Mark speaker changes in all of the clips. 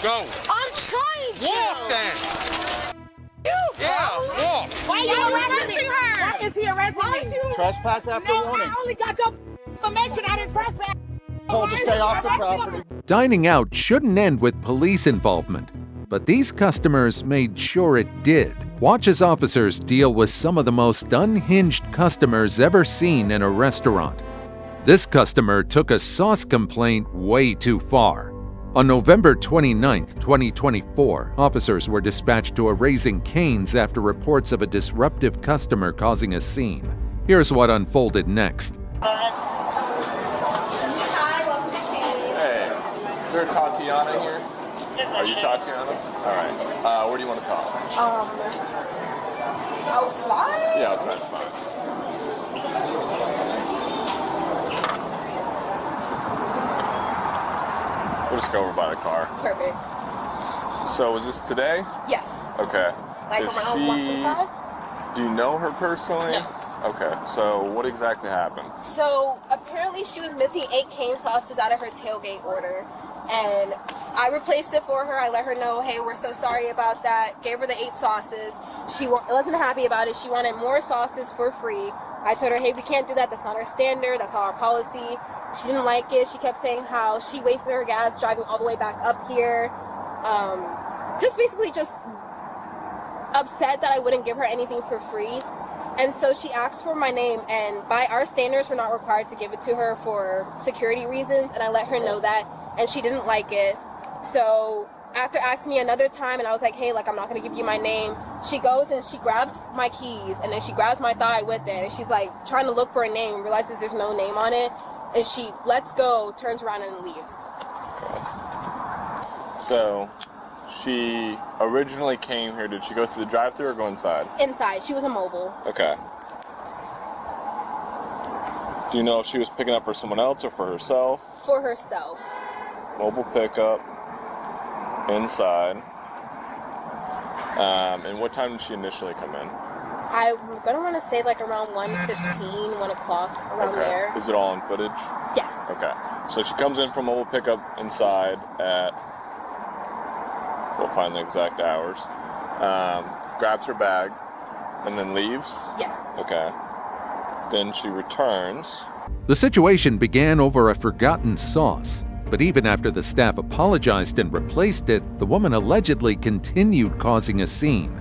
Speaker 1: Go.
Speaker 2: I'm trying to.
Speaker 1: Walk then. Yeah, walk.
Speaker 2: Why are you arresting her?
Speaker 3: Why is he arresting me?
Speaker 4: Trespass after warning.
Speaker 3: I only got your information. I didn't trespass.
Speaker 4: Told to stay off the property.
Speaker 5: Dining out shouldn't end with police involvement, but these customers made sure it did. Watch as officers deal with some of the most unhinged customers ever seen in a restaurant. This customer took a sauce complaint way too far. On November 29, 2024, officers were dispatched to a Raising Cane's after reports of a disruptive customer causing a scene. Here's what unfolded next.
Speaker 1: Hey, is there a Tatiana here? Are you Tatiana? All right. Where do you want to talk?
Speaker 2: Outside?
Speaker 1: Yeah, outside's fine. We'll just go over by the car.
Speaker 2: Perfect.
Speaker 1: So, was this today?
Speaker 2: Yes.
Speaker 1: Okay.
Speaker 2: Like
Speaker 1: Is
Speaker 2: around
Speaker 1: she?
Speaker 2: 1:45?
Speaker 1: Do you know her personally?
Speaker 2: No.
Speaker 1: Okay. So, what exactly happened?
Speaker 2: So apparently she was missing 8 cane sauces out of her tailgate order, and I replaced it for her. I let her know, hey, we're so sorry about that. Gave her the 8 sauces. She wasn't happy about it. She wanted more sauces for free. I told her, hey, we can't do that. That's not our standard. That's not our policy. She didn't like it. She kept saying how she wasted her gas driving all the way back up here. Just basically just upset that I wouldn't give her anything for free. And so she asked for my name, and by our standards, we're not required to give it to her for security reasons, and I let her know that, and she didn't like it. So after asking me another time, and I was like, hey, like, I'm not going to give you my name, she goes and she grabs my keys, and then she grabs my thigh with it, and she's like trying to look for a name, realizes there's no name on it, and she lets go, turns around, and leaves.
Speaker 1: So, she originally came here. Did she go through the drive-thru or go inside?
Speaker 2: Inside. She was a mobile.
Speaker 1: Okay. Do you know if she was picking up for someone else or for herself?
Speaker 2: For herself.
Speaker 1: Mobile pickup. Inside. And what time did she initially come in?
Speaker 2: I'm going to want to say like around 1:15, 1 o'clock, around there.
Speaker 1: Is it all in footage?
Speaker 2: Yes.
Speaker 1: Okay. So she comes in from mobile pickup inside at, we'll find the exact hours, grabs her bag, and then leaves?
Speaker 2: Yes.
Speaker 1: Okay. Then she returns.
Speaker 5: The situation began over a forgotten sauce, but even after the staff apologized and replaced it, the woman allegedly continued causing a scene.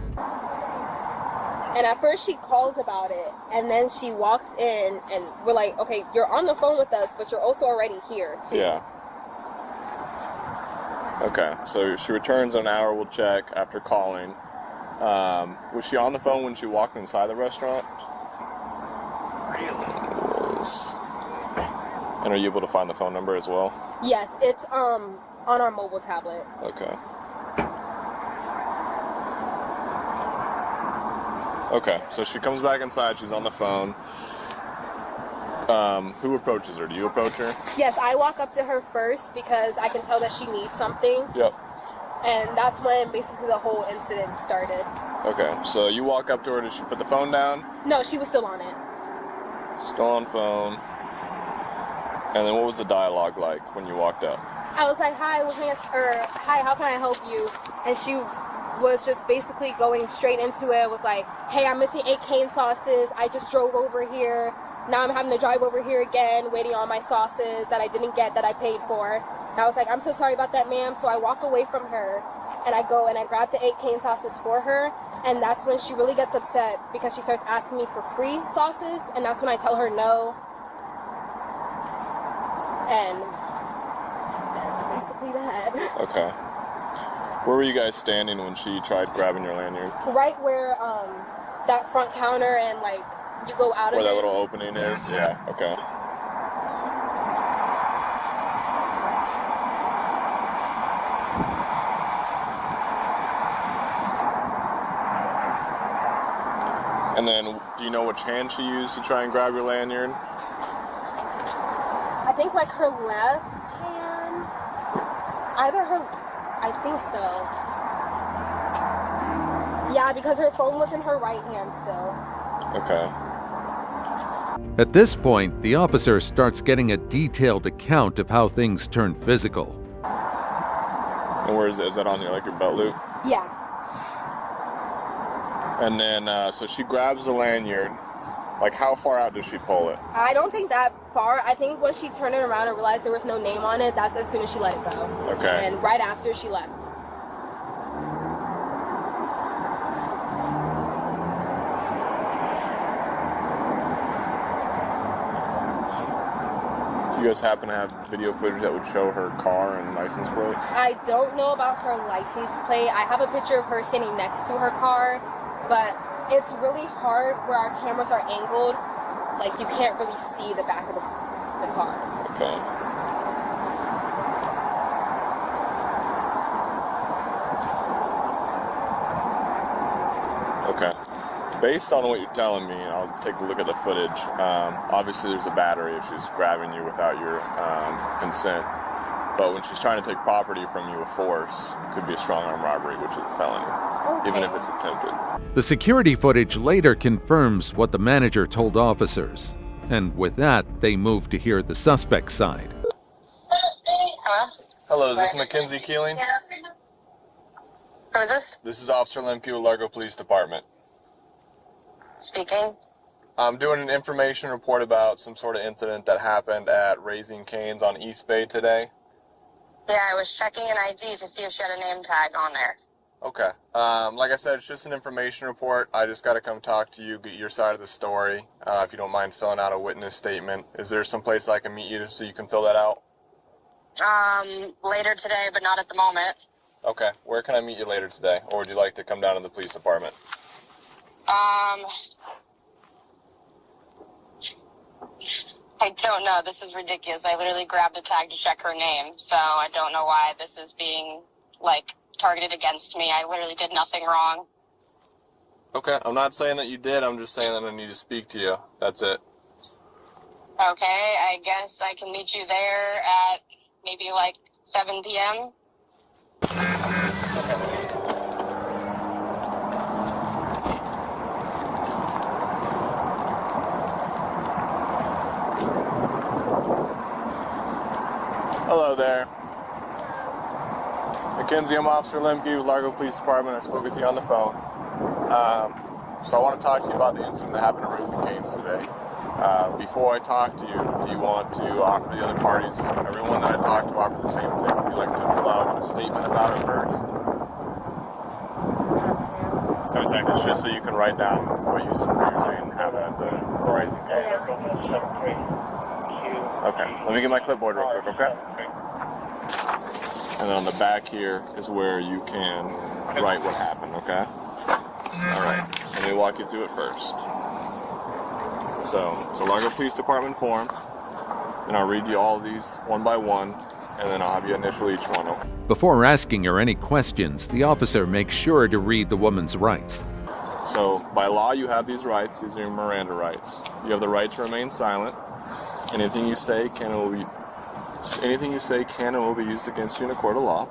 Speaker 2: And at first she calls about it, and then she walks in, and we're like, okay, you're on the phone with us, but you're also already here, too.
Speaker 1: Yeah. Okay, so she returns in an hour, we'll check, after calling. Was she on the phone when she walked inside the restaurant? And are you able to find the phone number as well?
Speaker 2: Yes, it's on our mobile tablet.
Speaker 1: Okay. Okay, so she comes back inside, she's on the phone. Who approaches her? Do you approach her?
Speaker 2: Yes, I walk up to her first because I can tell that she needs something.
Speaker 1: Yep.
Speaker 2: And that's when basically the whole incident started.
Speaker 1: Okay, so you walk up to her, did she put the phone down?
Speaker 2: No, she was still on it.
Speaker 1: Still on phone. And then what was the dialogue like when you walked up?
Speaker 2: I was like, hi, hi, how can I help you? And she was just basically going straight into it. Was like, hey, I'm missing 8 cane sauces. I just drove over here. Now I'm having to drive over here again, waiting on my sauces that I didn't get that I paid for. And I was like, I'm so sorry about that, ma'am. So I walk away from her, and I go and I grab the 8 cane sauces for her. And that's when she really gets upset because she starts asking me for free sauces. And that's when I tell her no. And that's basically that.
Speaker 1: Okay. Where were you guys standing when she tried grabbing your lanyard?
Speaker 2: Right where that front counter and like you go out of it.
Speaker 1: Where that little opening is? Yeah. Okay. And then, do you know which hand she used to try and grab your lanyard?
Speaker 2: I think like her left hand. Either her, I think so. Yeah, because her phone was in her right hand still.
Speaker 1: Okay.
Speaker 5: At this point, the officer starts getting a detailed account of how things turned physical.
Speaker 1: And where is it? Is that on your belt loop?
Speaker 2: Yeah.
Speaker 1: And then, so she grabs the lanyard. Like, how far out does she pull it?
Speaker 2: I don't think that far. I think when she turned it around and realized there was no name on it, that's as soon as she let it go.
Speaker 1: Okay.
Speaker 2: And right after she left.
Speaker 1: Do you guys happen to have video footage that would show her car and license plates?
Speaker 2: I don't know about her license plate. I have a picture of her standing next to her car, but it's really hard where our cameras are angled. Like, you can't really see the back of the car.
Speaker 1: Okay. Okay. Based on what you're telling me, I'll take a look at the footage. Obviously, there's a battery if she's grabbing you without your consent. But when she's trying to take property from you with force, it could be a strong arm robbery, which is a felony, even if it's attempted.
Speaker 5: The security footage later confirms what the manager told officers. And with that, they move to hear the suspect's side.
Speaker 6: Hello?
Speaker 1: Hello, is this Mackenzie Keeling?
Speaker 6: Who is this?
Speaker 1: This is Officer Lemke with Largo Police Department.
Speaker 6: Speaking.
Speaker 1: I'm doing an information report about some sort of incident that happened at Raising Cane's on East Bay today.
Speaker 6: Yeah, I was checking an ID to see if she had a name tag on there.
Speaker 1: Okay. Like I said, it's just an information report. I just got to come talk to you, get your side of the story. If you don't mind filling out a witness statement. Is there some place I can meet you so you can fill that out?
Speaker 6: Later today, but not at the moment.
Speaker 1: Okay. Where can I meet you later today? Or would you like to come down to the police department?
Speaker 6: I don't know. This is ridiculous. I literally grabbed a tag to check her name, so I don't know why this is being, targeted against me. I literally did nothing wrong.
Speaker 1: Okay. I'm not saying that you did. I'm just saying that I need to speak to you. That's it.
Speaker 6: Okay, I guess I can meet you there at maybe 7 p.m.
Speaker 1: Hello there. Mackenzie, I'm Officer Lemke with Largo Police Department. I spoke with you on the phone. So I want to talk to you about the incident that happened at Raising Cane's today. Before I talk to you, do you want to offer the other parties, everyone that I talked to, offer the same thing? Would you like to fill out a statement about it first? It's just so you can write down what you're saying happened at the Raising Cane's. Okay, let me get my clipboard real quick, okay? And then on the back here is where you can write what happened, okay? Alright, so let me walk you through it first. So, it's a Largo Police Department form, and I'll read you all of these one by one, and then I'll have you initial each one, okay?
Speaker 5: Before asking her any questions, the officer makes sure to read the woman's rights.
Speaker 1: So, by law, you have these rights. These are your Miranda rights. You have the right to remain silent. Anything you say can and will be used against you in a court of law.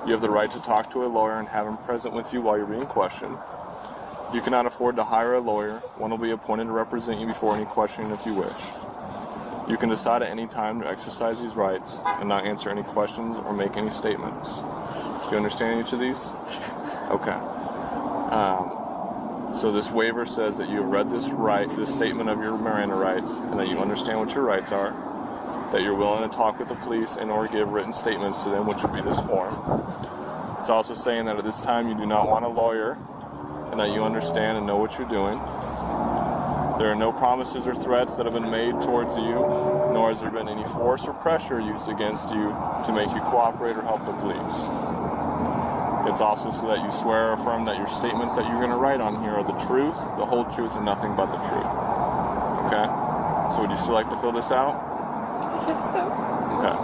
Speaker 1: You have the right to talk to a lawyer and have him present with you while you're being questioned. You cannot afford to hire a lawyer. One will be appointed to represent you before any questioning if you wish. You can decide at any time to exercise these rights and not answer any questions or make any statements. Do you understand each of these? Okay. So this waiver says that you have read this statement of your Miranda rights, and that you understand what your rights are, that you're willing to talk with the police and or give written statements to them, which would be this form. It's also saying that at this time you do not want a lawyer, and that you understand and know what you're doing. There are no promises or threats that have been made towards you, nor has there been any force or pressure used against you to make you cooperate or help the police. It's also so that you swear or affirm that your statements that you're going to write on here are the truth, the whole truth, and nothing but the truth. Okay? So would you still like to fill this out?
Speaker 2: I think so.
Speaker 1: Okay.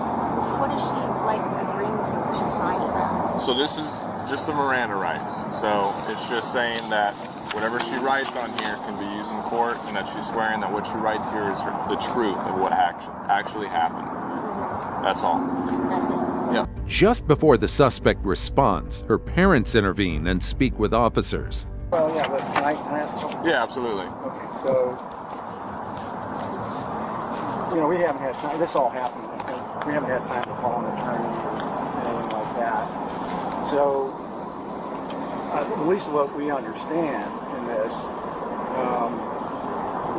Speaker 7: What is she agreeing to if she signs that?
Speaker 1: So this is just the Miranda rights. So it's just saying that whatever she writes on here can be used in court, and that she's swearing that what she writes here is the truth of what actually happened. That's all.
Speaker 7: That's it.
Speaker 1: Yeah.
Speaker 5: Just before the suspect responds, her parents intervene and speak with officers.
Speaker 4: Well, yeah, but can I ask a couple?
Speaker 1: Yeah, absolutely.
Speaker 4: Okay, so, we haven't had time, this all happened, we haven't had time to call an attorney or anything like that. So, at least what we understand in this,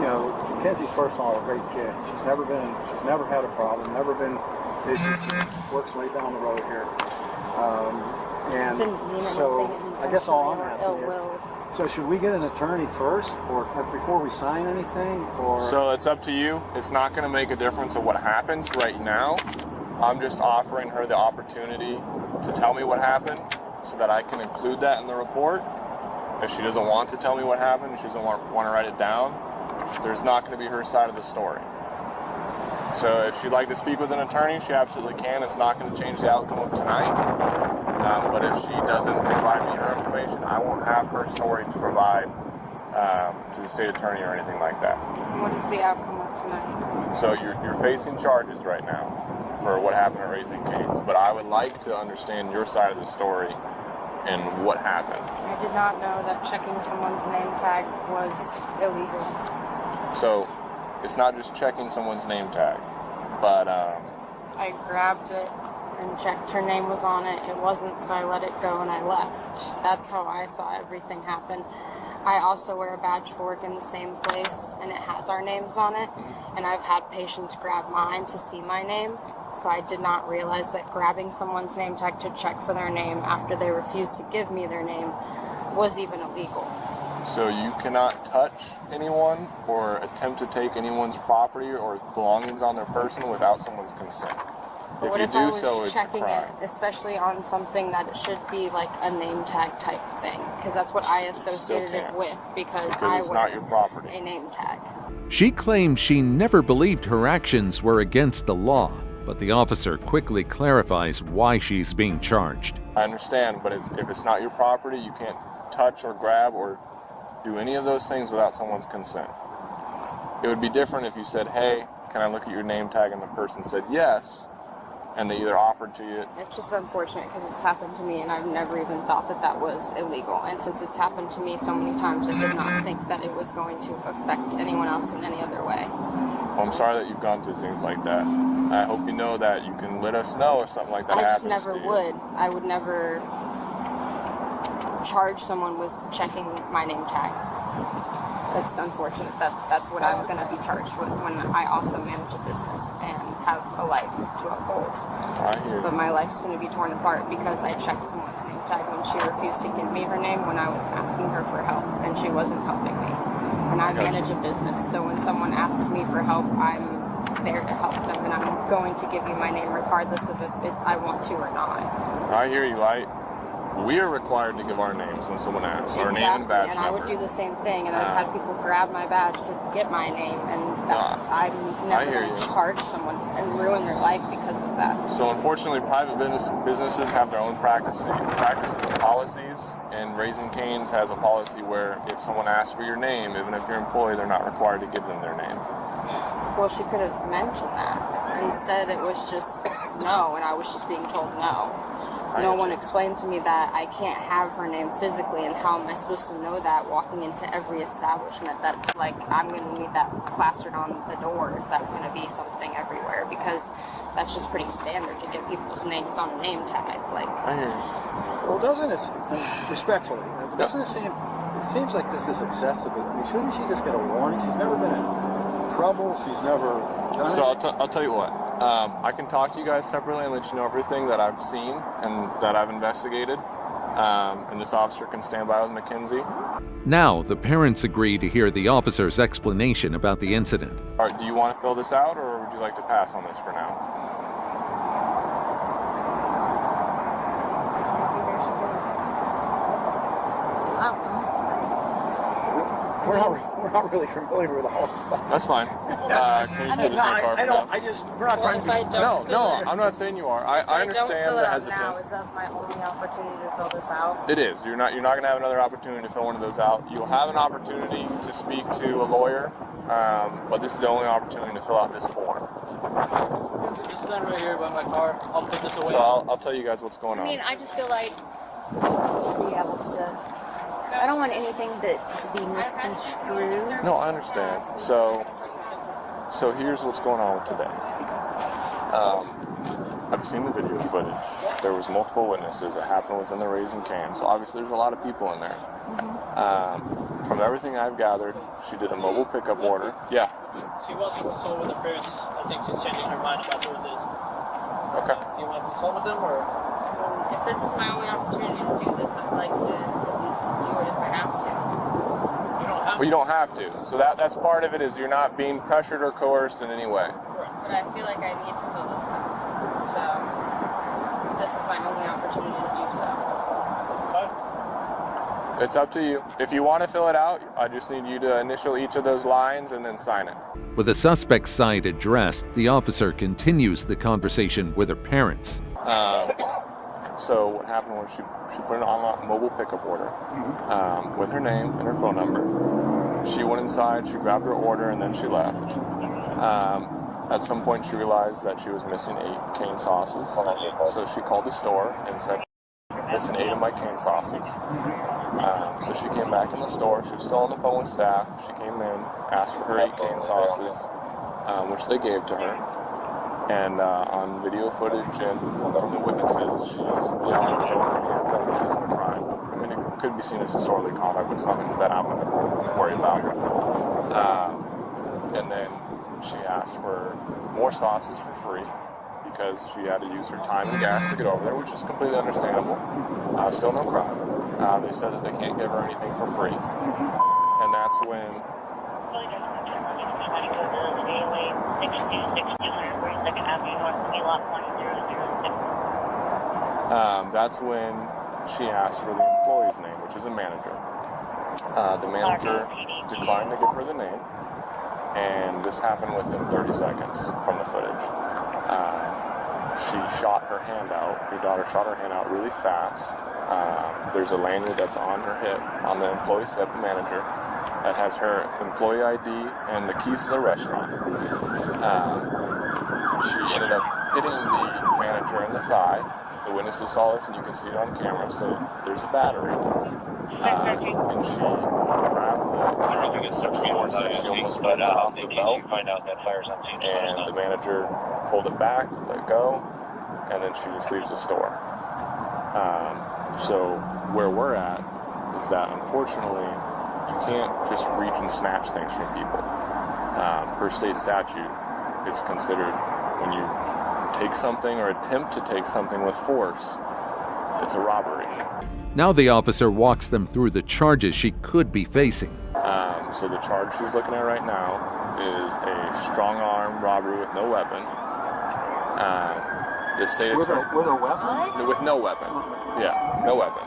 Speaker 4: you know, Mackenzie's first of all a great kid. She's never had a problem, never been issues. She works way down the road here. And so, I guess all I'm asking is, so should we get an attorney first, or before we sign anything, or?
Speaker 1: So it's up to you. It's not going to make a difference of what happens right now. I'm just offering her the opportunity to tell me what happened so that I can include that in the report. If she doesn't want to tell me what happened, she doesn't want to write it down, there's not going to be her side of the story. So if she'd like to speak with an attorney, she absolutely can. It's not going to change the outcome of tonight. But if she doesn't provide me her information, I won't have her story to provide to the state attorney or anything like that.
Speaker 8: What is the outcome of tonight?
Speaker 1: So you're facing charges right now for what happened at Raising Cane's, but I would like to understand your side of the story and what happened.
Speaker 8: I did not know that checking someone's name tag was illegal.
Speaker 1: So it's not just checking someone's name tag, but
Speaker 8: I grabbed it and checked her name was on it. It wasn't, so I let it go and I left. That's how I saw everything happen. I also wear a badge for work in the same place, and it has our names on it. And I've had patients grab mine to see my name, so I did not realize that grabbing someone's name tag to check for their name after they refused to give me their name was even illegal.
Speaker 1: So you cannot touch anyone or attempt to take anyone's property or belongings on their person without someone's consent.
Speaker 8: But what
Speaker 1: you
Speaker 8: if
Speaker 1: do
Speaker 8: I was
Speaker 1: so, it's a
Speaker 8: checking
Speaker 1: crime.
Speaker 8: it, especially on something that it should be like a name tag type thing? Because that's what I associated it
Speaker 1: can't.
Speaker 8: with, because
Speaker 1: Because
Speaker 8: I
Speaker 1: it's
Speaker 8: wear
Speaker 1: not your property.
Speaker 8: a name tag.
Speaker 5: She claimed she never believed her actions were against the law, but the officer quickly clarifies why she's being charged.
Speaker 1: I understand, but if it's not your property, you can't touch or grab or do any of those things without someone's consent. It would be different if you said, hey, can I look at your name tag? And the person said yes, and they either offered to you.
Speaker 8: It's just unfortunate because it's happened to me and I've never even thought that that was illegal. And since it's happened to me so many times, I did not think that it was going to affect anyone else in any other way.
Speaker 1: Well, I'm sorry that you've gone through things like that. I hope you know that you can let us know if something like that
Speaker 8: I
Speaker 1: happens
Speaker 8: just never
Speaker 1: to you.
Speaker 8: would. I would never charge someone with checking my name tag. It's unfortunate that that's what I'm going to be charged with when I also manage a business and have a life to uphold.
Speaker 1: I hear you.
Speaker 8: But my life's going to be torn apart because I checked someone's name tag when she refused to give me her name when I was asking her for help and she wasn't helping me. And I manage a business, so when someone asks me for help, I'm there to help them and I'm going to give you my name regardless of if I want to or not.
Speaker 1: I hear you. We are required to give our names when someone asks. Our name and badge
Speaker 8: and I would do the same thing, and I've had people grab my badge to get my name, and that's I'm never
Speaker 1: hear
Speaker 8: going to
Speaker 1: you.
Speaker 8: charge someone and ruin their life because of that.
Speaker 1: So unfortunately, private businesses have their own practices and policies, and Raising Cane's has a policy where if someone asks for your name, even if you're an employee, they're not required to give them their name.
Speaker 8: Well, she could have mentioned that. Instead, it was just no, and I was just being told no. No one explained to me that I can't have her name physically, and how am I supposed to know that walking into every establishment that, like, I'm going to need that plastered on the door if that's going to be something everywhere, because that's just pretty standard to get people's names on a name tag. Like,
Speaker 1: I hear you.
Speaker 4: Well, doesn't it, respectfully, doesn't it seems like this is excessive. I mean, shouldn't she just get a warning? She's never been in trouble. She's never done
Speaker 1: So
Speaker 4: it.
Speaker 1: I'll tell you what. I can talk to you guys separately and let you know everything that I've seen and that I've investigated. And this officer can stand by with Mackenzie.
Speaker 5: Now, the parents agree to hear the officer's explanation about the incident.
Speaker 1: All right, do you want to fill this out, or would you like to pass on this for now?
Speaker 4: We're not really familiar with all this stuff.
Speaker 1: That's fine. Can you do the same part for now?
Speaker 4: We're not trying to be.
Speaker 1: No, I'm not saying you are. I understand the
Speaker 8: Now,
Speaker 1: hesitance.
Speaker 8: is that my only opportunity to fill this out?
Speaker 1: It is. You're not going to have another opportunity to fill one of those out. You'll have an opportunity to speak to a lawyer, but this is the only opportunity to fill out this form.
Speaker 9: Just stand right here by my car. I'll put this away.
Speaker 1: So I'll tell you guys what's going
Speaker 7: I
Speaker 1: on.
Speaker 7: mean, I just feel like she should be able to. I don't want anything to be misconstrued.
Speaker 1: No, I understand. So here's what's going on today. I've seen the video footage. there was multiple witnesses. It happened within the Raising Cane. So obviously there's a lot of people in there. From everything I've gathered, she did a mobile pickup order. Yeah.
Speaker 9: She wants to consult with her parents. I think she's changing her mind about doing this.
Speaker 1: Okay.
Speaker 9: Do you want to consult with them, or?
Speaker 8: If this is my only opportunity to do this, I'd like to at least do it if I have to.
Speaker 9: You don't have
Speaker 1: Well, you don't have to. So that's part of it, is you're not being pressured or coerced in any way.
Speaker 8: But I feel like I need to fill this out. So this is my only opportunity to do so.
Speaker 1: It's up to you. If you want to fill it out, I just need you to initial each of those lines and then sign it.
Speaker 5: With the suspect's side addressed, the officer continues the conversation with her parents.
Speaker 1: So what happened was she put an online mobile pickup order with her name and her phone number. She went inside, she grabbed her order, and then she left. At some point, she realized that she was missing 8 cane sauces. So she called the store and said, "Missing 8 of my cane sauces." So she came back in the store. She was still on the phone with staff. She came in, asked for her 8 cane sauces, which they gave to her. And on video footage and from the witnesses, she's yelling and throwing her hands up, which isn't a crime. I mean, it could be seen as disorderly conduct, but it's nothing that I'm going to worry about. And then she asked for more sauces for free because she had to use her time and gas to get over there, which is completely understandable. Still no crime. They said that they can't give her anything for free. And that's when she asked for the employee's name, which is a manager. The manager declined to give her the name, and this happened within 30 seconds from the footage. She shot her hand out. Your daughter shot her hand out really fast. There's a lanyard that's on her hip, on the employee's hip, manager, that has her employee ID and the keys to the restaurant. She ended up hitting the manager in the thigh. The witnesses saw this, and you can see it on camera, so there's a battery. And she grabbed the such force that she almost ripped it off the belt. And the manager pulled it back, let go, and then she just leaves the store. So where we're at is that, unfortunately, you can't just reach and snatch things from people. Per state statute, it's considered when you take something or attempt to take something with force, it's a robbery.
Speaker 5: Now the officer walks them through the charges she could be facing.
Speaker 1: So the charge she's looking at right now is a strong-arm robbery with no weapon. The state
Speaker 4: with a weapon?
Speaker 1: With no weapon. Yeah, no weapon.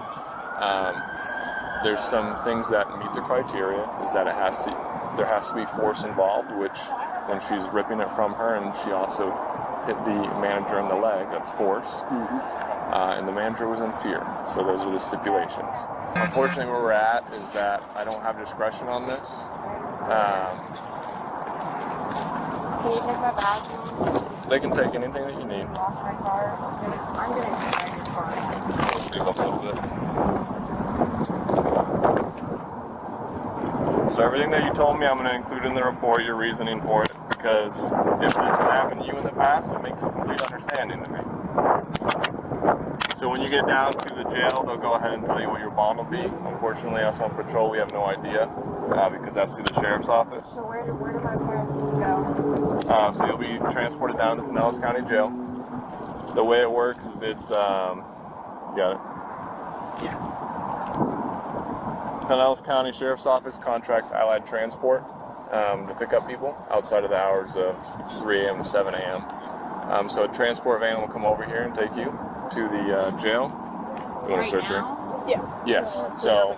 Speaker 1: There's some things that meet the criteria, is that there has to be force involved, which when she's ripping it from her, and she also hit the manager in the leg, that's force. And the manager was in fear, so those are the stipulations. Unfortunately, where we're at is that I don't have discretion on this.
Speaker 8: Can you take my badge?
Speaker 1: They can take anything that you need.
Speaker 8: Lost my car. I'm gonna drive your car.
Speaker 1: Speak up a little bit. So everything that you told me, I'm going to include in the report, your reasoning for it, because if this has happened to you in the past, it makes complete understanding to me. So when you get down to the jail, they'll go ahead and tell you what your bond will be. Unfortunately, us on patrol, we have no idea, because that's through the sheriff's office.
Speaker 8: So where do my parents need to go?
Speaker 1: So you'll be transported down to Pinellas County Jail. The way it works is it's, you got it? Yeah. Pinellas County Sheriff's Office contracts Allied Transport to pick up people outside of the hours of 3 a.m. to 7 a.m. So a transport van will come over here and take you to the jail. You want to search her?
Speaker 2: Yeah.
Speaker 1: Yes. So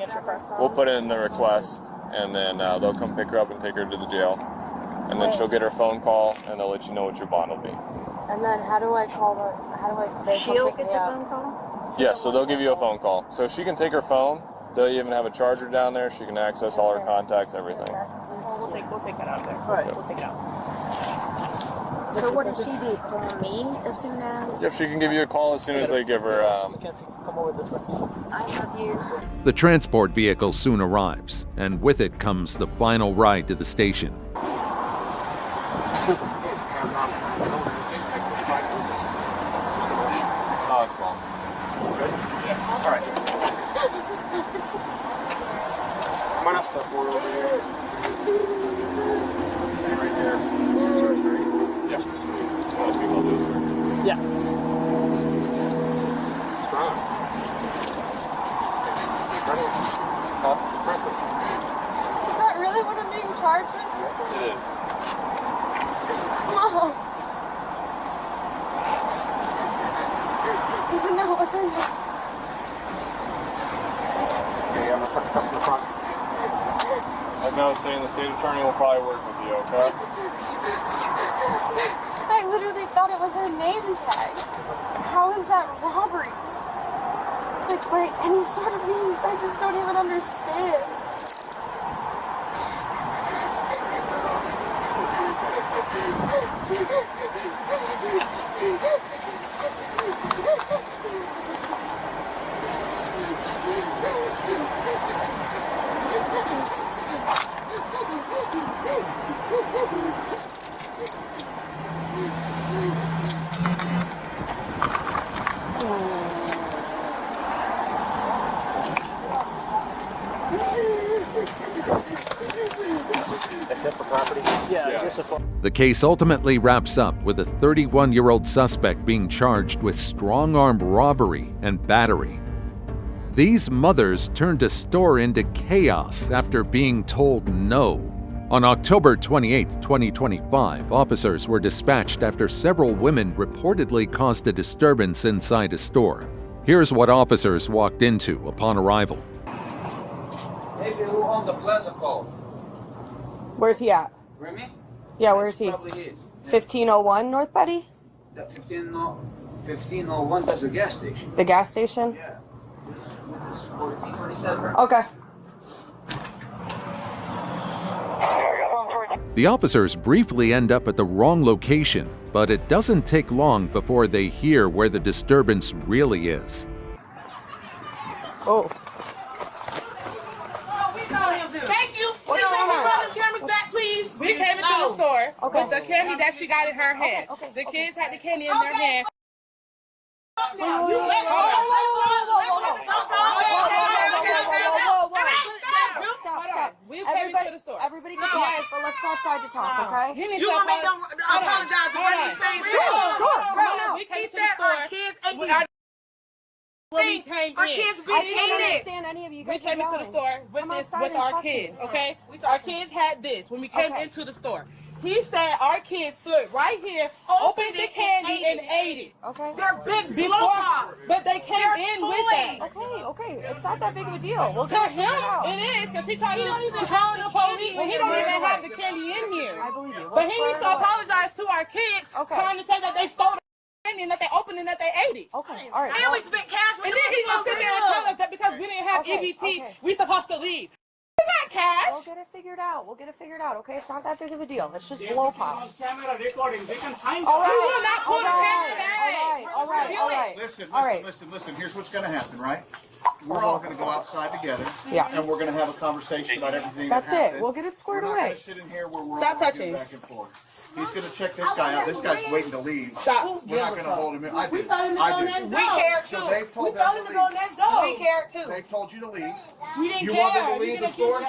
Speaker 1: we'll put in the request, and then they'll come pick her up and take her to the jail. And then she'll get her phone call, and they'll let you know what your bond will be.
Speaker 8: And then how do I
Speaker 7: She'll get the phone call?
Speaker 1: Yeah, so they'll give you a phone call. So she can take her phone. They'll even have a charger down there. She can access all her contacts, everything.
Speaker 2: We'll take that out there. All right, we'll take it out.
Speaker 7: So what does she do? Call me as soon as?
Speaker 1: Yep, she can give you a call as soon as they give her.
Speaker 9: Come over this way.
Speaker 7: I love you.
Speaker 5: The transport vehicle soon arrives, and with it comes the final ride to the station.
Speaker 1: Oh, it's fine. long.
Speaker 4: Good? Yeah. All right. Come on up, step forward over here. Stand right there. Surgery.
Speaker 1: Yeah. A lot of people do, sir.
Speaker 4: Yeah.
Speaker 1: Strong. Impressive. Huh? Impressive.
Speaker 8: Is that really what I'm being charged with?
Speaker 1: It is.
Speaker 8: Mom. Even though it wasn't me.
Speaker 4: Okay, I'm going to put the cup in the front.
Speaker 1: Like I was saying, the state attorney will probably work with you, okay?
Speaker 8: I literally thought it was her name tag. How is that robbery? Like, by any sort of means, I just don't even understand.
Speaker 4: That's it for property? Yeah. Just a
Speaker 5: The case ultimately wraps up with a 31-year-old suspect being charged with strong-arm robbery and battery. These mothers turned a store into chaos after being told no. On October 28, 2025, officers were dispatched after several women reportedly caused a disturbance inside a store. Here's what officers walked into upon arrival.
Speaker 10: Maybe who on the plaza called?
Speaker 3: Where's he at?
Speaker 10: Remy?
Speaker 3: Yeah, where's he?
Speaker 10: Probably here.
Speaker 3: 1501 North Betty?
Speaker 10: That 1501, that's a gas station.
Speaker 3: The gas station?
Speaker 10: Yeah. This is 1447.
Speaker 3: Okay.
Speaker 5: The officers briefly end up at the wrong location, but it doesn't take long before they hear where the disturbance really is.
Speaker 3: Oh. Thank you. What's going on? Cameras back, please. We came into the store with the candy that she got in her hand. The kids had the candy in their hand. Stop. We came into the store. Everybody can yes, but let's go outside to talk, okay? You gonna make them apologize to what he's saying? Sure. We came to the store. When we came in, I can't understand any of you guys. We came into the store with our kids, okay? Our kids had this when we came into the store. He said our kids stood right here, opened the candy, and ate it. Okay. They're big before, but they came in with that. Okay. It's not that big of a deal. We'll tell him it is because he tried to call the police when he don't even have the candy in here. I believe you. But he needs to apologize to our kids, trying to say that they stole the candy and that they opened and that they ate it. Okay. All right. And we spent cash. And then he gonna sit there and tell us that because we didn't have EBT, we supposed to leave. We got cash. We'll get it figured out. Okay? It's not that big of a deal. It's just blow pop. All right. We will not pull the camera. All right.
Speaker 4: Listen. Here's what's going to happen, right? We're all going to go outside together.
Speaker 3: Yeah.
Speaker 4: And we're going to have a conversation about everything
Speaker 3: That's
Speaker 4: that happened.
Speaker 3: it. We'll get it squared
Speaker 4: We're not
Speaker 3: away.
Speaker 4: going to sit in here where we're
Speaker 3: Stop
Speaker 4: all
Speaker 3: touching.
Speaker 4: back and forth. He's going to check this guy out. This guy's waiting to leave.
Speaker 3: Stop.
Speaker 4: We're not going to hold him in. I do.
Speaker 3: We told him to
Speaker 4: So they've told
Speaker 3: next door. We cared too.
Speaker 4: They've told you to leave.
Speaker 3: We didn't
Speaker 4: You
Speaker 3: care.
Speaker 4: want them to leave the store?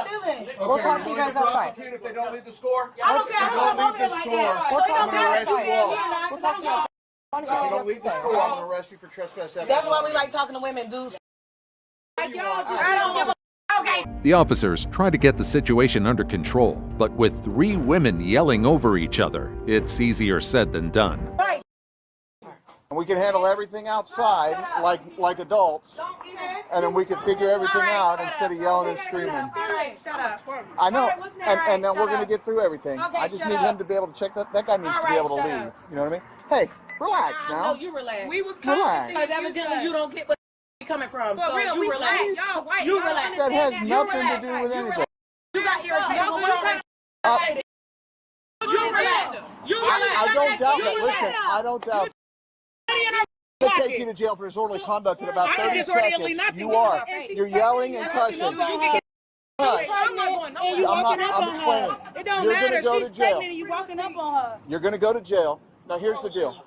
Speaker 3: We'll talk to you guys outside.
Speaker 4: If they don't leave the store?
Speaker 3: I don't care.
Speaker 4: If they don't leave the store,
Speaker 3: We'll talk to you
Speaker 4: I'm going to arrest you all.
Speaker 3: outside. We'll talk to you outside.
Speaker 4: If you don't leave the store, I'm going to arrest you for trespass.
Speaker 3: That's why we like talking to women, dudes.
Speaker 4: I
Speaker 3: don't give a
Speaker 5: The officers try to get the situation under control, but with 3 women yelling over each other, it's easier said than done.
Speaker 4: We can handle everything outside like adults, and then we can figure everything out instead of yelling and screaming. I know, and then we're going to get through everything. I just need him to be able to check that. That guy needs to be able to leave. You know what I mean? Hey, relax now.
Speaker 3: No, you relax. We was
Speaker 4: Relax.
Speaker 3: because evidently you don't get where coming from. For so real, you relax. You relax.
Speaker 4: That has nothing to do with anything.
Speaker 3: You got irritated. You relax.
Speaker 4: I don't doubt that. Listen, I don't doubt. They'll take you to jail for disorderly conduct in about 30 seconds. You are. You're yelling and cussing. I'm explaining.
Speaker 3: It don't
Speaker 4: You're
Speaker 3: matter.
Speaker 4: going to go
Speaker 3: She's
Speaker 4: to jail.
Speaker 3: pregnant and you walking up on her.
Speaker 4: You're going to go to jail. Now here's the deal.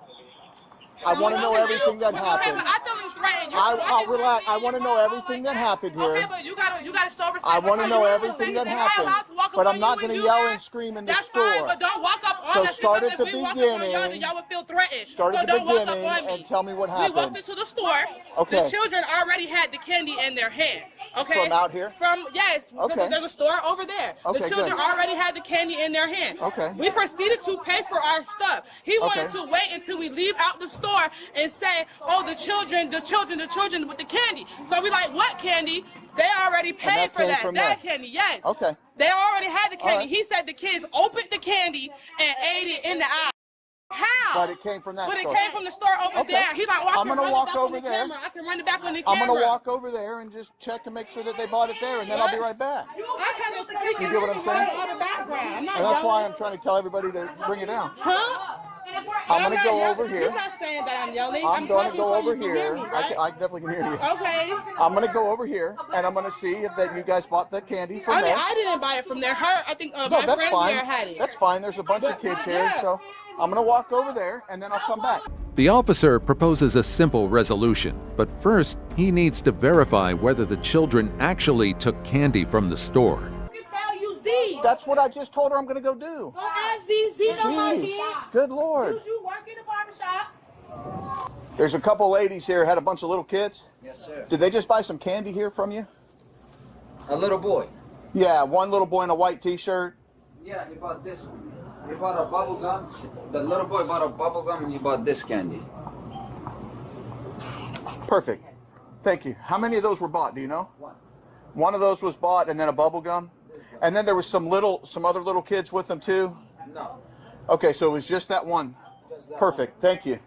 Speaker 4: I want to know everything that happened.
Speaker 3: I feel threatened.
Speaker 4: I'll relax. I want to know everything that happened here.
Speaker 3: Okay, but you gotta show respect.
Speaker 4: I want to know everything that happened. But I'm not going to yell and scream in the store.
Speaker 3: That's fine, but don't walk up on
Speaker 4: So
Speaker 3: us.
Speaker 4: start at the beginning.
Speaker 3: Y'all would feel threatened.
Speaker 4: Start at the beginning and tell me what happened.
Speaker 3: We walked into the store.
Speaker 4: Okay.
Speaker 3: The children already had the candy in their hand. Okay.
Speaker 4: From out here?
Speaker 3: Yes.
Speaker 4: Okay.
Speaker 3: There's a store over there.
Speaker 4: Okay,
Speaker 3: the children
Speaker 4: good.
Speaker 3: already had the candy in their hand.
Speaker 4: Okay.
Speaker 3: We proceeded to pay for our stuff. He wanted to wait until we leave out the store and say, "Oh, the children with the candy." So we like, what candy? They already paid for that. That candy, yes.
Speaker 4: Okay.
Speaker 3: They already had the candy.
Speaker 4: Right.
Speaker 3: He said the kids opened the candy and ate it in the aisle. How?
Speaker 4: But it came from that store.
Speaker 3: But it came from the store over there. He's like, oh,
Speaker 4: I'm going to walk over there.
Speaker 3: I can run it back on the camera.
Speaker 4: I'm going to walk over there and just check and make sure that they bought it there, and then I'll be right back.
Speaker 3: I'm trying to speak.
Speaker 4: You get what I'm saying?
Speaker 3: I'm
Speaker 4: And that's why I'm trying to tell everybody to bring it down.
Speaker 3: Huh?
Speaker 4: I'm going to go over here.
Speaker 3: You're not saying that I'm yelling.
Speaker 4: I'm going to go over
Speaker 3: so you can
Speaker 4: here.
Speaker 3: hear me, right?
Speaker 4: I definitely can hear you.
Speaker 3: Okay.
Speaker 4: I'm going to go over here, and I'm going to see if that you guys bought that candy from
Speaker 3: I mean,
Speaker 4: there.
Speaker 3: I didn't buy it from there. I think
Speaker 4: No,
Speaker 3: my
Speaker 4: that's
Speaker 3: friend
Speaker 4: fine.
Speaker 3: here had it.
Speaker 4: That's fine. There's a bunch of kids here,
Speaker 3: yeah.
Speaker 4: so I'm going to walk over there, and then I'll come back.
Speaker 5: The officer proposes a simple resolution, but first he needs to verify whether the children actually took candy from the store.
Speaker 3: Tell you Z.
Speaker 4: That's what I just told her I'm going to go do.
Speaker 3: Go ask Z. Z know my
Speaker 4: Jeez.
Speaker 3: kids.
Speaker 4: Good Lord.
Speaker 3: Did you work in the barbershop?
Speaker 4: There's a couple ladies here had a bunch of little kids.
Speaker 10: Yes, sir.
Speaker 4: Did they just buy some candy here from you?
Speaker 10: A little boy.
Speaker 4: Yeah, one little boy in a white t-shirt.
Speaker 10: Yeah, he bought this one. He bought a bubble gum. The little boy bought a bubble gum and he bought this candy.
Speaker 4: Perfect. Thank you. How many of those were bought? Do you know?
Speaker 10: One.
Speaker 4: One of those was bought, and then a bubble gum, and then there was some other little kids with them too.
Speaker 10: No.
Speaker 4: Okay, so it was just that one.
Speaker 10: Just that
Speaker 4: Perfect. Thank you.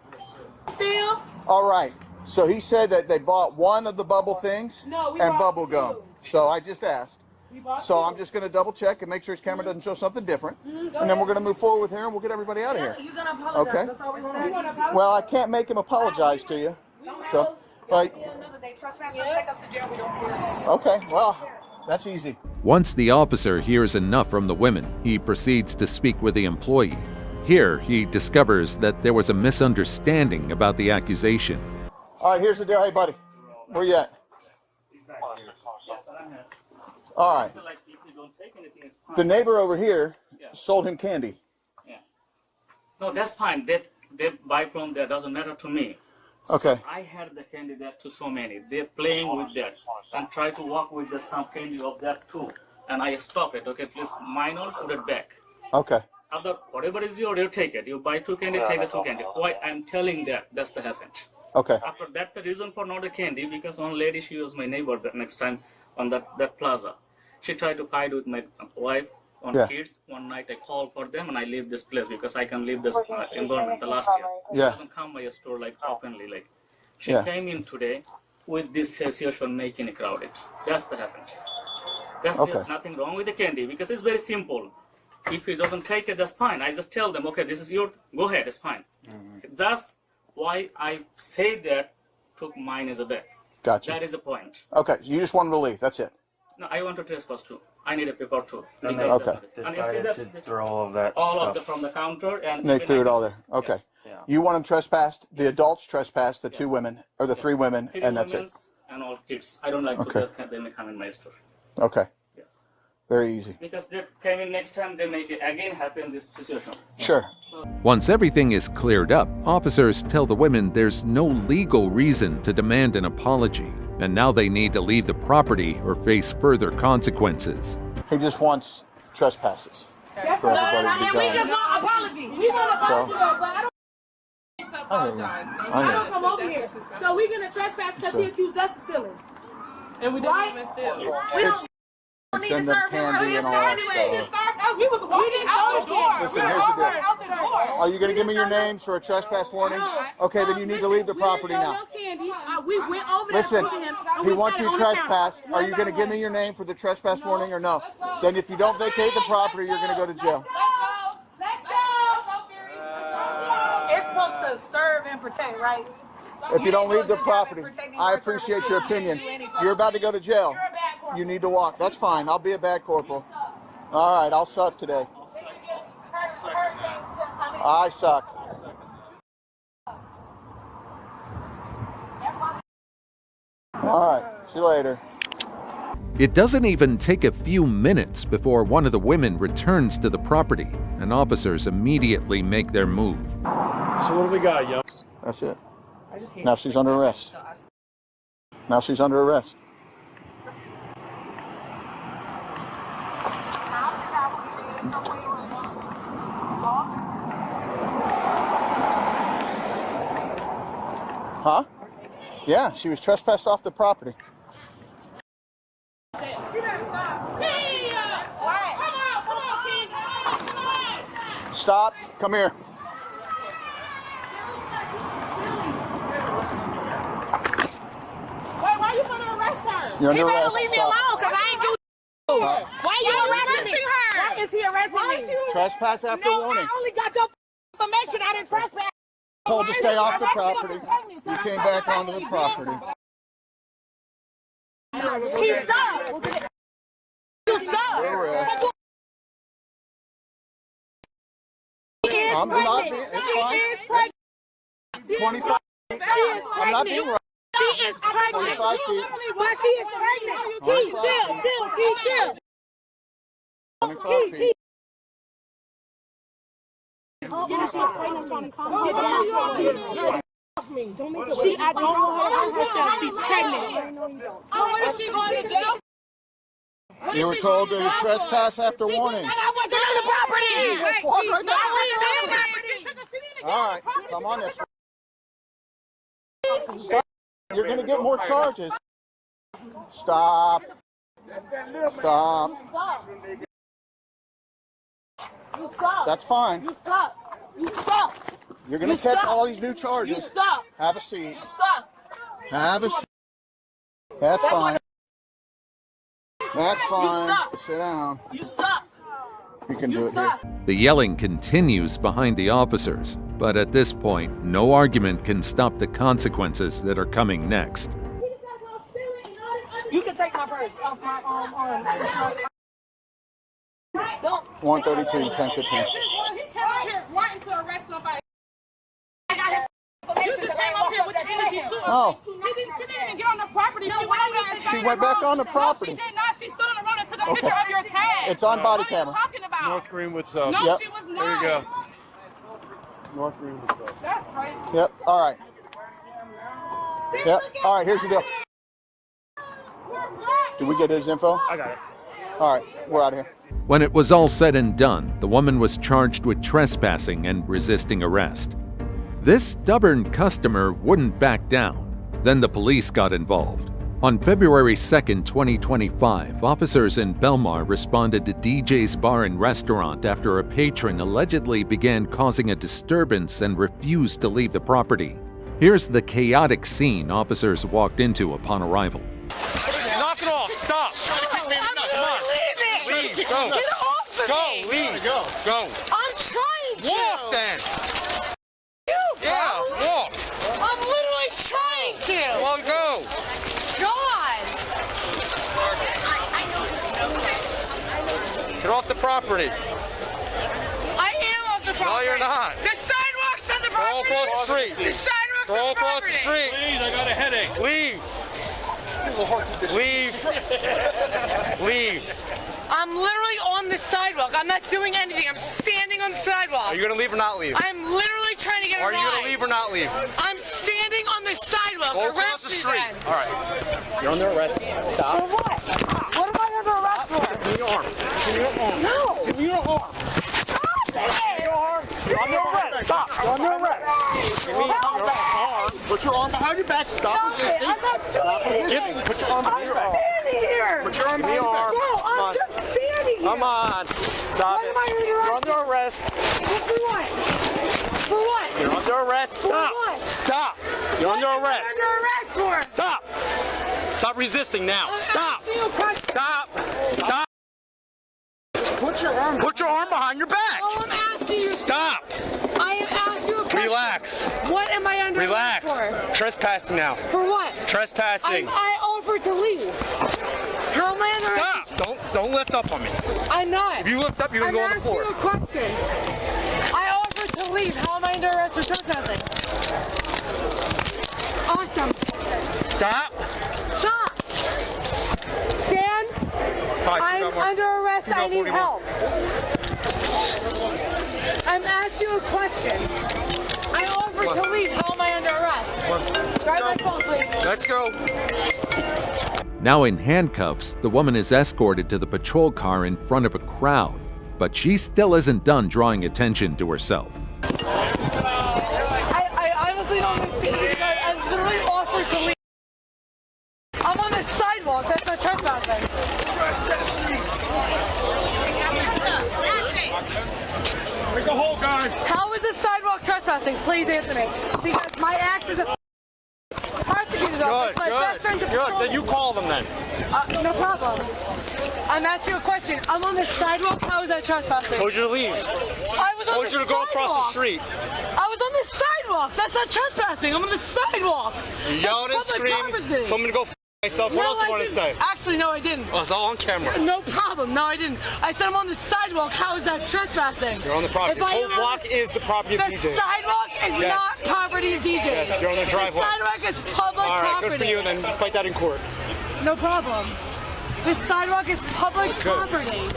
Speaker 3: Still?
Speaker 4: All right. So he said that they bought one of the bubble things
Speaker 3: No, we
Speaker 4: and
Speaker 3: bought
Speaker 4: bubble
Speaker 3: two.
Speaker 4: gum. So I just asked.
Speaker 3: We bought
Speaker 4: So
Speaker 3: two.
Speaker 4: I'm just going to double check and make sure his camera doesn't show something different, and then we're going to move forward with here, and we'll get everybody out of here.
Speaker 3: You're gonna apologize.
Speaker 4: Okay.
Speaker 3: That's all we want to apologize.
Speaker 4: Well, I can't make him apologize to you. So, like,
Speaker 3: Another day. Trespass, take us to jail. We don't care.
Speaker 4: okay. Well, that's easy.
Speaker 5: Once the officer hears enough from the women, he proceeds to speak with the employee. Here, he discovers that there was a misunderstanding about the accusation.
Speaker 4: All right. Here's the deal. Hey, buddy, where you at? All right. The neighbor over here sold him candy.
Speaker 9: Yeah. No, that's fine. They buy from there. Doesn't matter to me.
Speaker 4: Okay.
Speaker 9: So I had the candy there to so many. They're playing with that and try to walk with the some candy of that too. And I stop it. Okay, please minor, put it back.
Speaker 4: Okay.
Speaker 9: Other whatever is yours, you take it. You buy two candy, take the two candy. Why I'm telling that that's the happened.
Speaker 4: Okay.
Speaker 9: After that, the reason for not a candy because one lady she was my neighbor the next time on that plaza. She tried to fight with my wife on kids. One night I called for them and I leave this place because I can leave this environment the last year. She doesn't come by a store like openly like. She came in today with this situation making it crowded. That's the happened. There's nothing wrong with the candy because it's very simple. If he doesn't take it, that's fine. I just tell them, okay, this is your, go ahead, it's fine. That's why I say that took mine as a bet.
Speaker 4: Gotcha.
Speaker 9: That is the point.
Speaker 4: Okay. You just want relief. That's it.
Speaker 9: No, I want to trespass too. I need a paper too.
Speaker 11: And
Speaker 9: Because
Speaker 4: Okay.
Speaker 9: and you see
Speaker 11: decided
Speaker 9: that's
Speaker 11: to throw all of that
Speaker 9: all
Speaker 11: stuff.
Speaker 9: of the from the counter and
Speaker 4: They threw it all there. Okay.
Speaker 11: Yeah.
Speaker 4: You want them trespassed? The adults trespassed, the two women, or the three women,
Speaker 9: three
Speaker 4: and that's it.
Speaker 9: women's and all kids. I don't like
Speaker 4: Okay.
Speaker 9: to that they may come in my store.
Speaker 4: Okay.
Speaker 9: Yes.
Speaker 4: Very easy.
Speaker 9: Because they came in next time, they make it again happen this situation.
Speaker 4: Sure.
Speaker 5: Once everything is cleared up, officers tell the women there's no legal reason to demand an apology, and now they need to leave the property or face further consequences.
Speaker 4: He just wants trespasses.
Speaker 3: That's
Speaker 4: For everybody to be
Speaker 3: we
Speaker 4: done.
Speaker 3: just want apology. We want apology,
Speaker 4: So-
Speaker 3: though, but I don't
Speaker 4: apologize.
Speaker 3: I don't come over here. So we're gonna trespass because he accused us of stealing. And we didn't even steal. We don't need to
Speaker 4: Send them
Speaker 3: serve him.
Speaker 4: candy and all that stuff.
Speaker 3: We was walking out the door.
Speaker 4: Listen,
Speaker 3: We were
Speaker 4: here's the
Speaker 3: already
Speaker 4: deal.
Speaker 3: out the door.
Speaker 4: Are you going to give me your names for a trespass warning? Okay, then you need to leave the property now.
Speaker 3: We went over there
Speaker 4: Listen,
Speaker 3: with him. and
Speaker 4: he
Speaker 3: we
Speaker 4: wants
Speaker 3: sat
Speaker 4: you
Speaker 3: on the counter.
Speaker 4: trespassed. Are you going to give me your name for the trespass warning or no? Then if you don't vacate the property, you're going to go to jail.
Speaker 3: Let's go. It's supposed to serve and protect, right?
Speaker 4: If you don't leave the property, I appreciate your opinion. You're about to go to jail. You need to walk. That's fine. I'll be a bad corporal. All right, I'll suck today. I suck. All right, see you later.
Speaker 5: It doesn't even take a few minutes before one of the women returns to the property, and officers immediately make their move.
Speaker 11: So what do we got, yo?
Speaker 4: That's it. Now she's under arrest. Now she's under arrest. Huh? Yeah, she was trespassed off the property. Stop. Come here.
Speaker 3: Wait, why you want to arrest her?
Speaker 4: You're under arrest.
Speaker 3: Leave me alone, because I ain't do Why you arresting her? Why is he arresting me?
Speaker 4: Trespass after warning.
Speaker 3: I only got your information. I didn't trespass.
Speaker 4: Told to stay off the property. You came back onto the property.
Speaker 3: He stopped. You stopped.
Speaker 4: I'm not being, it's fine. 25 feet. I'm not being right.
Speaker 3: She is pregnant.
Speaker 4: 25 feet.
Speaker 3: But she is pregnant. Key, chill. Key, chill.
Speaker 4: 25 feet.
Speaker 3: I don't want her. She's pregnant. So what is she going to jail?
Speaker 4: You were told to trespass after warning.
Speaker 3: I want to the property.
Speaker 4: Just walk right now. All right, come on this. Stop. You're going to get more charges. Stop. Stop.
Speaker 3: You stop.
Speaker 4: That's fine.
Speaker 3: You stop. You stop.
Speaker 4: You're going to catch all these new charges.
Speaker 3: You stop.
Speaker 4: Have a seat.
Speaker 3: You stop.
Speaker 4: Have a seat. That's fine. That's fine. Sit down.
Speaker 3: You stop.
Speaker 4: You can do it here.
Speaker 5: The yelling continues behind the officers, but at this point, no argument can stop the consequences that are coming next.
Speaker 3: You can take my purse off my arm. Don't.
Speaker 4: 132, 1015.
Speaker 3: He came out here wanting to arrest somebody. You just came up here with the energy too.
Speaker 4: Oh.
Speaker 3: She didn't even get on the property.
Speaker 4: She went back on the property.
Speaker 3: No, she did not. She stood on the road and took a picture of your tag.
Speaker 4: It's on body
Speaker 3: What are you
Speaker 4: camera.
Speaker 3: talking about?
Speaker 11: North Greenwood South.
Speaker 3: No,
Speaker 4: Yep.
Speaker 3: she was not.
Speaker 11: There you go. North Greenwood South.
Speaker 3: That's right.
Speaker 4: Yep, all right. Yep, all right, here's the deal. Did we get his info?
Speaker 11: I got it.
Speaker 4: All right, we're out of here.
Speaker 5: When it was all said and done, the woman was charged with trespassing and resisting arrest. This stubborn customer wouldn't back down. Then the police got involved. On February 2, 2025, officers in Belmar responded to DJ's Bar and Restaurant after a patron allegedly began causing a disturbance and refused to leave the property. Here's the chaotic scene officers walked into upon arrival.
Speaker 11: Knock it off. Stop.
Speaker 3: I'm
Speaker 11: Leave. Go.
Speaker 3: Get off of me.
Speaker 11: Leave. Go.
Speaker 3: I'm trying to.
Speaker 11: Walk then.
Speaker 3: Yeah,
Speaker 11: walk.
Speaker 3: I'm literally trying to.
Speaker 11: Well, go.
Speaker 3: God.
Speaker 11: Get off the property.
Speaker 3: I am off the property.
Speaker 11: No, you're not.
Speaker 3: The sidewalk's on the
Speaker 11: Go
Speaker 3: property.
Speaker 11: across the street.
Speaker 3: The sidewalk's
Speaker 11: Go
Speaker 3: on the
Speaker 11: across
Speaker 3: property.
Speaker 11: the street. Please, I got a headache. Leave. Leave.
Speaker 3: I'm literally on the sidewalk. I'm not doing anything. I'm standing on the sidewalk.
Speaker 11: Are you gonna leave or not leave?
Speaker 3: I'm literally trying to get a
Speaker 11: Are
Speaker 3: ride.
Speaker 11: you gonna leave or not leave?
Speaker 3: I'm standing on the sidewalk.
Speaker 11: Go across the street. All right. You're under arrest. Stop.
Speaker 3: For what? What am I under arrest for?
Speaker 11: Give me your arm. Give me your arm.
Speaker 3: No.
Speaker 11: Give me your arm. You're under arrest. Stop. You're under arrest. Give me your arm. Put your arm behind your back. Stop resisting.
Speaker 3: I'm not doing anything.
Speaker 11: Put your arm behind your arm.
Speaker 3: I'm standing here.
Speaker 11: Put your arm behind your arm.
Speaker 3: No, I'm just standing here.
Speaker 11: Come on. Stop
Speaker 3: Why
Speaker 11: it.
Speaker 3: am I under
Speaker 11: You're under arrest.
Speaker 3: For what? For what?
Speaker 11: You're under arrest. Stop.
Speaker 3: what?
Speaker 11: Stop. You're under arrest.
Speaker 3: Under arrest for?
Speaker 11: Stop. Stop resisting now.
Speaker 3: I'm
Speaker 11: Stop.
Speaker 3: asking you a question.
Speaker 11: Stop. Stop. Put your arm behind your back.
Speaker 3: All I'm asking you.
Speaker 11: Stop.
Speaker 3: I am asking you a question.
Speaker 11: Relax.
Speaker 3: What am I under
Speaker 11: Relax.
Speaker 3: arrest for?
Speaker 11: Trespassing now.
Speaker 3: For what?
Speaker 11: Trespassing.
Speaker 3: I offered to leave. How am I under arrest?
Speaker 11: Stop. Don't lift up on me.
Speaker 3: I'm not.
Speaker 11: If you lift up, you're gonna go on the floor.
Speaker 3: I'm asking you a question. I offered to leave. How am I under arrest for trespassing? Awesome.
Speaker 11: Stop.
Speaker 3: Yes, I need help. I'm asking you a question. I offered to leave. How am I under arrest? Grab my phone, please.
Speaker 11: Let's go.
Speaker 5: Now in handcuffs, the woman is escorted to the patrol car in front of a crowd, but she still isn't done drawing attention to herself.
Speaker 3: I honestly don't understand. I literally offered to leave. I'm on the sidewalk. That's not trespassing.
Speaker 11: Make a hole, guys.
Speaker 3: How is the sidewalk trespassing? Please answer me. Because my act is a prosecutor's office. My best friend's a patrolman.
Speaker 11: Then you call them then.
Speaker 3: No problem. I'm asking you a question. I'm on the sidewalk. How is that trespassing?
Speaker 11: Told you to leave.
Speaker 3: I was on
Speaker 11: Told
Speaker 3: the
Speaker 11: you to go across the
Speaker 3: sidewalk.
Speaker 11: street.
Speaker 3: I was on the sidewalk. That's not trespassing. I'm on the sidewalk.
Speaker 11: You yelling and
Speaker 3: That's public
Speaker 11: screaming.
Speaker 3: property.
Speaker 11: Told me to go myself. What else do you want to say?
Speaker 3: Actually, no, I didn't.
Speaker 11: Oh, it's all on camera.
Speaker 3: No problem. No, I didn't. I said I'm on the sidewalk. How is that trespassing?
Speaker 11: You're on the property. This whole block is the property of
Speaker 3: the
Speaker 11: DJs.
Speaker 3: The sidewalk is not property of DJs.
Speaker 11: Yes, you're on the driveway.
Speaker 3: The sidewalk is public property.
Speaker 11: All right, good for you. Then fight that in court.
Speaker 3: No problem. The sidewalk is public property.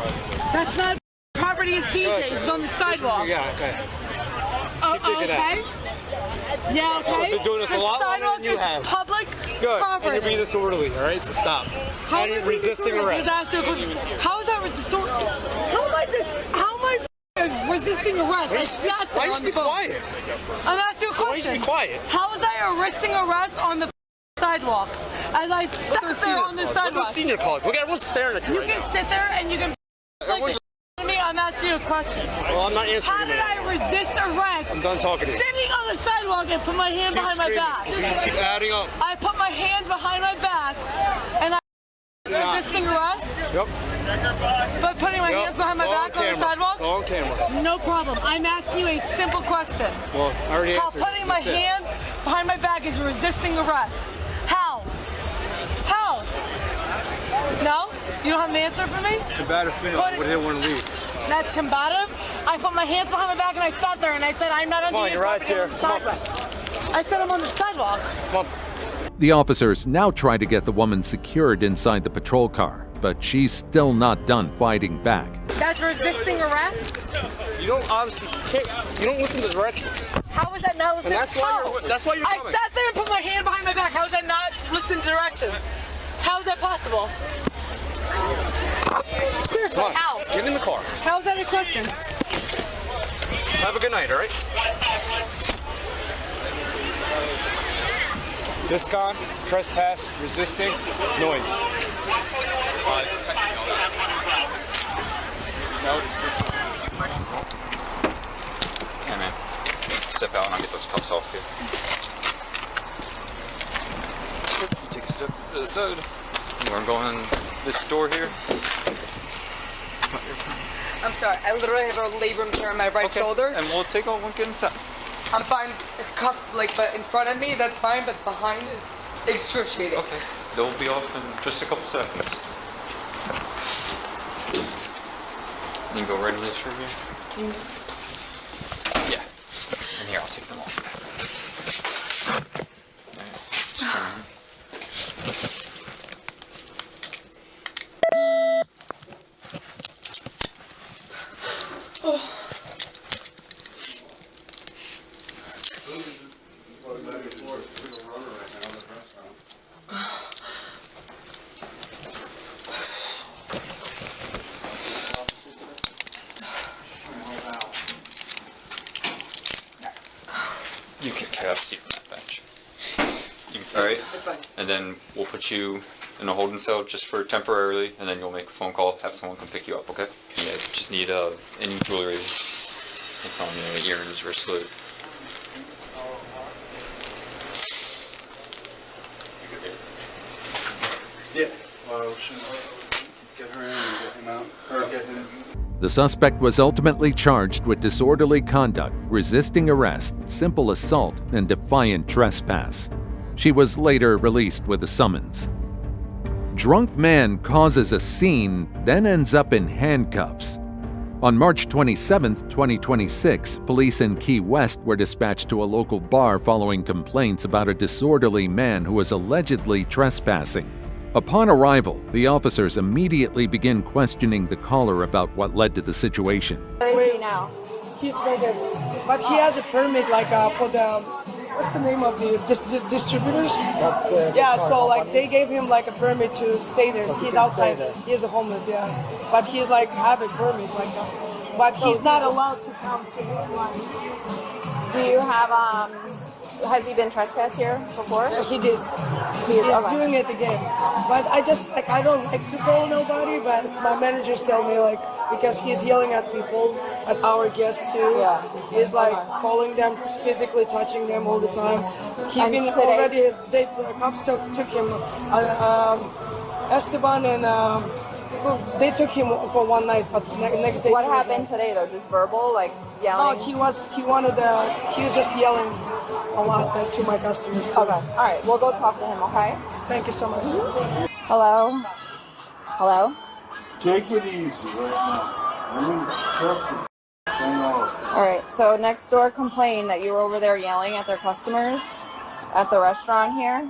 Speaker 3: That's not property of DJs. It's on the sidewalk.
Speaker 11: Yeah, okay.
Speaker 3: Okay. Yeah, okay.
Speaker 11: I've been doing this a lot longer than you have.
Speaker 3: Public
Speaker 11: Good.
Speaker 3: property.
Speaker 11: And you're being disorderly, all right? So stop.
Speaker 3: How
Speaker 11: and resisting arrest.
Speaker 3: How is that disorderly? How am I resisting arrest? I sat there.
Speaker 11: Why just be quiet?
Speaker 3: I'm asking you a question.
Speaker 11: Why just be quiet?
Speaker 3: How was I resisting arrest on the sidewalk? As I sat there on the sidewalk.
Speaker 11: Look at the senior calls. Look, everyone's staring at you.
Speaker 3: You
Speaker 11: right
Speaker 3: can
Speaker 11: now.
Speaker 3: sit there and you can like me. I'm asking you a question.
Speaker 11: Well, I'm not answering
Speaker 3: How did I resist arrest?
Speaker 11: I'm done talking to you.
Speaker 3: Sitting on the sidewalk and put my hand behind my back.
Speaker 11: You keep adding up.
Speaker 3: I put my hand behind my back and I resisting arrest.
Speaker 11: Yep.
Speaker 3: But putting my hands behind my back on the sidewalk?
Speaker 11: It's all on camera.
Speaker 3: No problem. I'm asking you a simple question.
Speaker 11: Well, I already
Speaker 3: How
Speaker 11: answered.
Speaker 3: putting my hands behind my back is resisting arrest? How? How? No? You don't have an answer for me?
Speaker 11: Combative feeling. We didn't want to leave.
Speaker 3: That's combative? I put my hands behind my back and I sat there and I said, I'm not on the sidewalk. I said I'm on the sidewalk.
Speaker 11: Come on.
Speaker 5: The officers now try to get the woman secured inside the patrol car, but she's still not done fighting back.
Speaker 3: That's resisting arrest?
Speaker 11: You don't obviously you don't listen to directions.
Speaker 3: How is that not listening?
Speaker 11: And that's why you're coming.
Speaker 3: I sat there and put my hand behind my back. How is that not listening to directions? How is that possible? Seriously,
Speaker 11: Come on,
Speaker 3: how?
Speaker 11: get in the car.
Speaker 3: How is that a question?
Speaker 11: Have a good night, all right? Discon, trespass, resisting, noise.
Speaker 12: Text me all that. No. Hey man, step out and I'll get those cuffs off you. You take a step to the side. We're going this door here.
Speaker 13: I'm sorry, I literally have a labrum tear on my right shoulder.
Speaker 12: And we'll take off one get inside.
Speaker 13: I'm fine, cuffed, like, but in front of me, that's fine, but behind is excruciating.
Speaker 12: Okay, they'll be off in just a couple seconds. You can go right in this room here? Yeah. And here, I'll take them off. Alright, just turn around. You can have a seat on that bench. You can, all right?
Speaker 13: That's fine.
Speaker 12: And then we'll put you in a holding cell just for temporarily, and then you'll make a phone call, have someone come pick you up, okay? And they just need any jewelry that's on, earrings, wristlet.
Speaker 4: Yeah. Well, get her in and get him out. Or get him.
Speaker 5: The suspect was ultimately charged with disorderly conduct, resisting arrest, simple assault, and defiant trespass. She was later released with a summons. Drunk man causes a scene, then ends up in handcuffs. On March 27, 2026, police in Key West were dispatched to a local bar following complaints about a disorderly man who was allegedly trespassing. Upon arrival, the officers immediately begin questioning the caller about what led to the situation.
Speaker 3: Where is he now? He's right there. But he has a permit, like, for the, what's the name of the distributors?
Speaker 4: That's the
Speaker 3: So, like, they gave him, like, a permit to stay there. He's outside. He's a homeless, But he's, like, have a permit, like, but he's not allowed to come to this line.
Speaker 7: Do you have, has he been trespassed here before?
Speaker 3: He did. He's doing it again. But I just, like, I don't like to call nobody, but my managers tell me, like, because he's yelling at people, at our guests too.
Speaker 7: Yeah.
Speaker 3: He's like calling them, physically touching them all the time. He's been already, the cops took him, Esteban and, they took him for one night, but next day.
Speaker 7: What happened today though? Just verbal, like yelling?
Speaker 3: No, he was just yelling a lot to my customers too.
Speaker 7: Okay, all right, we'll go talk to him, okay?
Speaker 3: Thank you so much.
Speaker 7: Hello? Hello?
Speaker 11: Take it easy right now. I'm in the truck.
Speaker 7: All right, so next door complained that you were over there yelling at their customers at the restaurant here.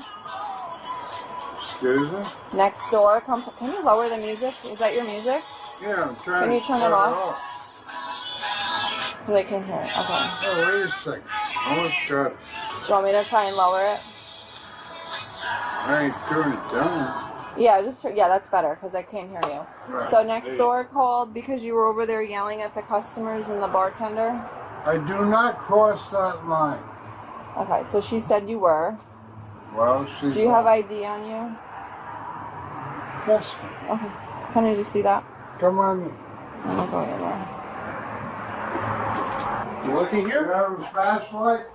Speaker 11: Excuse me?
Speaker 7: Next door, can you lower the music? Is that your music?
Speaker 11: Yeah, I'm trying
Speaker 7: Can you
Speaker 11: to
Speaker 7: turn it off? They can hear it. Okay.
Speaker 11: Oh, wait a second. I almost got it.
Speaker 7: Do you want me to try and lower it?
Speaker 11: I ain't turning it down.
Speaker 7: Yeah, that's better because I can't hear you.
Speaker 11: Right.
Speaker 7: So next door called because you were over there yelling at the customers and the bartender?
Speaker 11: I do not cross that line.
Speaker 7: Okay, so she said you were.
Speaker 11: Well, she's...
Speaker 7: Do you have ID on you?
Speaker 11: Yes.
Speaker 7: Okay. Can I just see that?
Speaker 11: Come on.
Speaker 7: I'm not going in there.
Speaker 11: You looking here? You have a flashlight?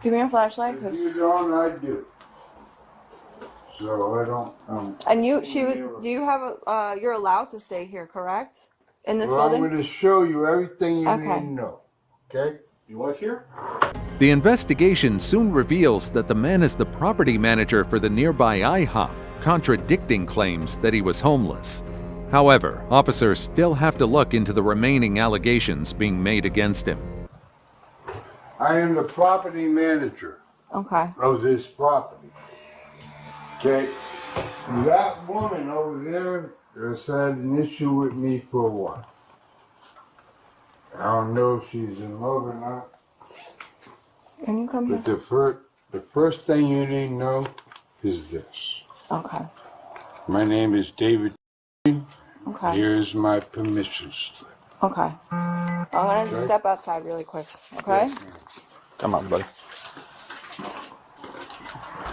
Speaker 7: Give me a flashlight.
Speaker 11: If you don't, I do. So I don't.
Speaker 7: And do you have you're allowed to stay here, correct? In this building?
Speaker 11: I'm going to show you everything you
Speaker 7: Okay.
Speaker 11: need to know. Okay? You want to hear?
Speaker 5: The investigation soon reveals that the man is the property manager for the nearby IHOP, contradicting claims that he was homeless. However, officers still have to look into the remaining allegations being made against him.
Speaker 11: I am the property manager of this property. Okay? That woman over there has had an issue with me for a while. I don't know if she's in love or not.
Speaker 7: Can you come here?
Speaker 11: But the first thing you need to know is this.
Speaker 7: Okay.
Speaker 11: My name is David.
Speaker 7: Okay.
Speaker 11: Here's my permission slip.
Speaker 7: Okay. I'm gonna just step outside really quick. Okay?
Speaker 11: Yes,
Speaker 14: come on, buddy.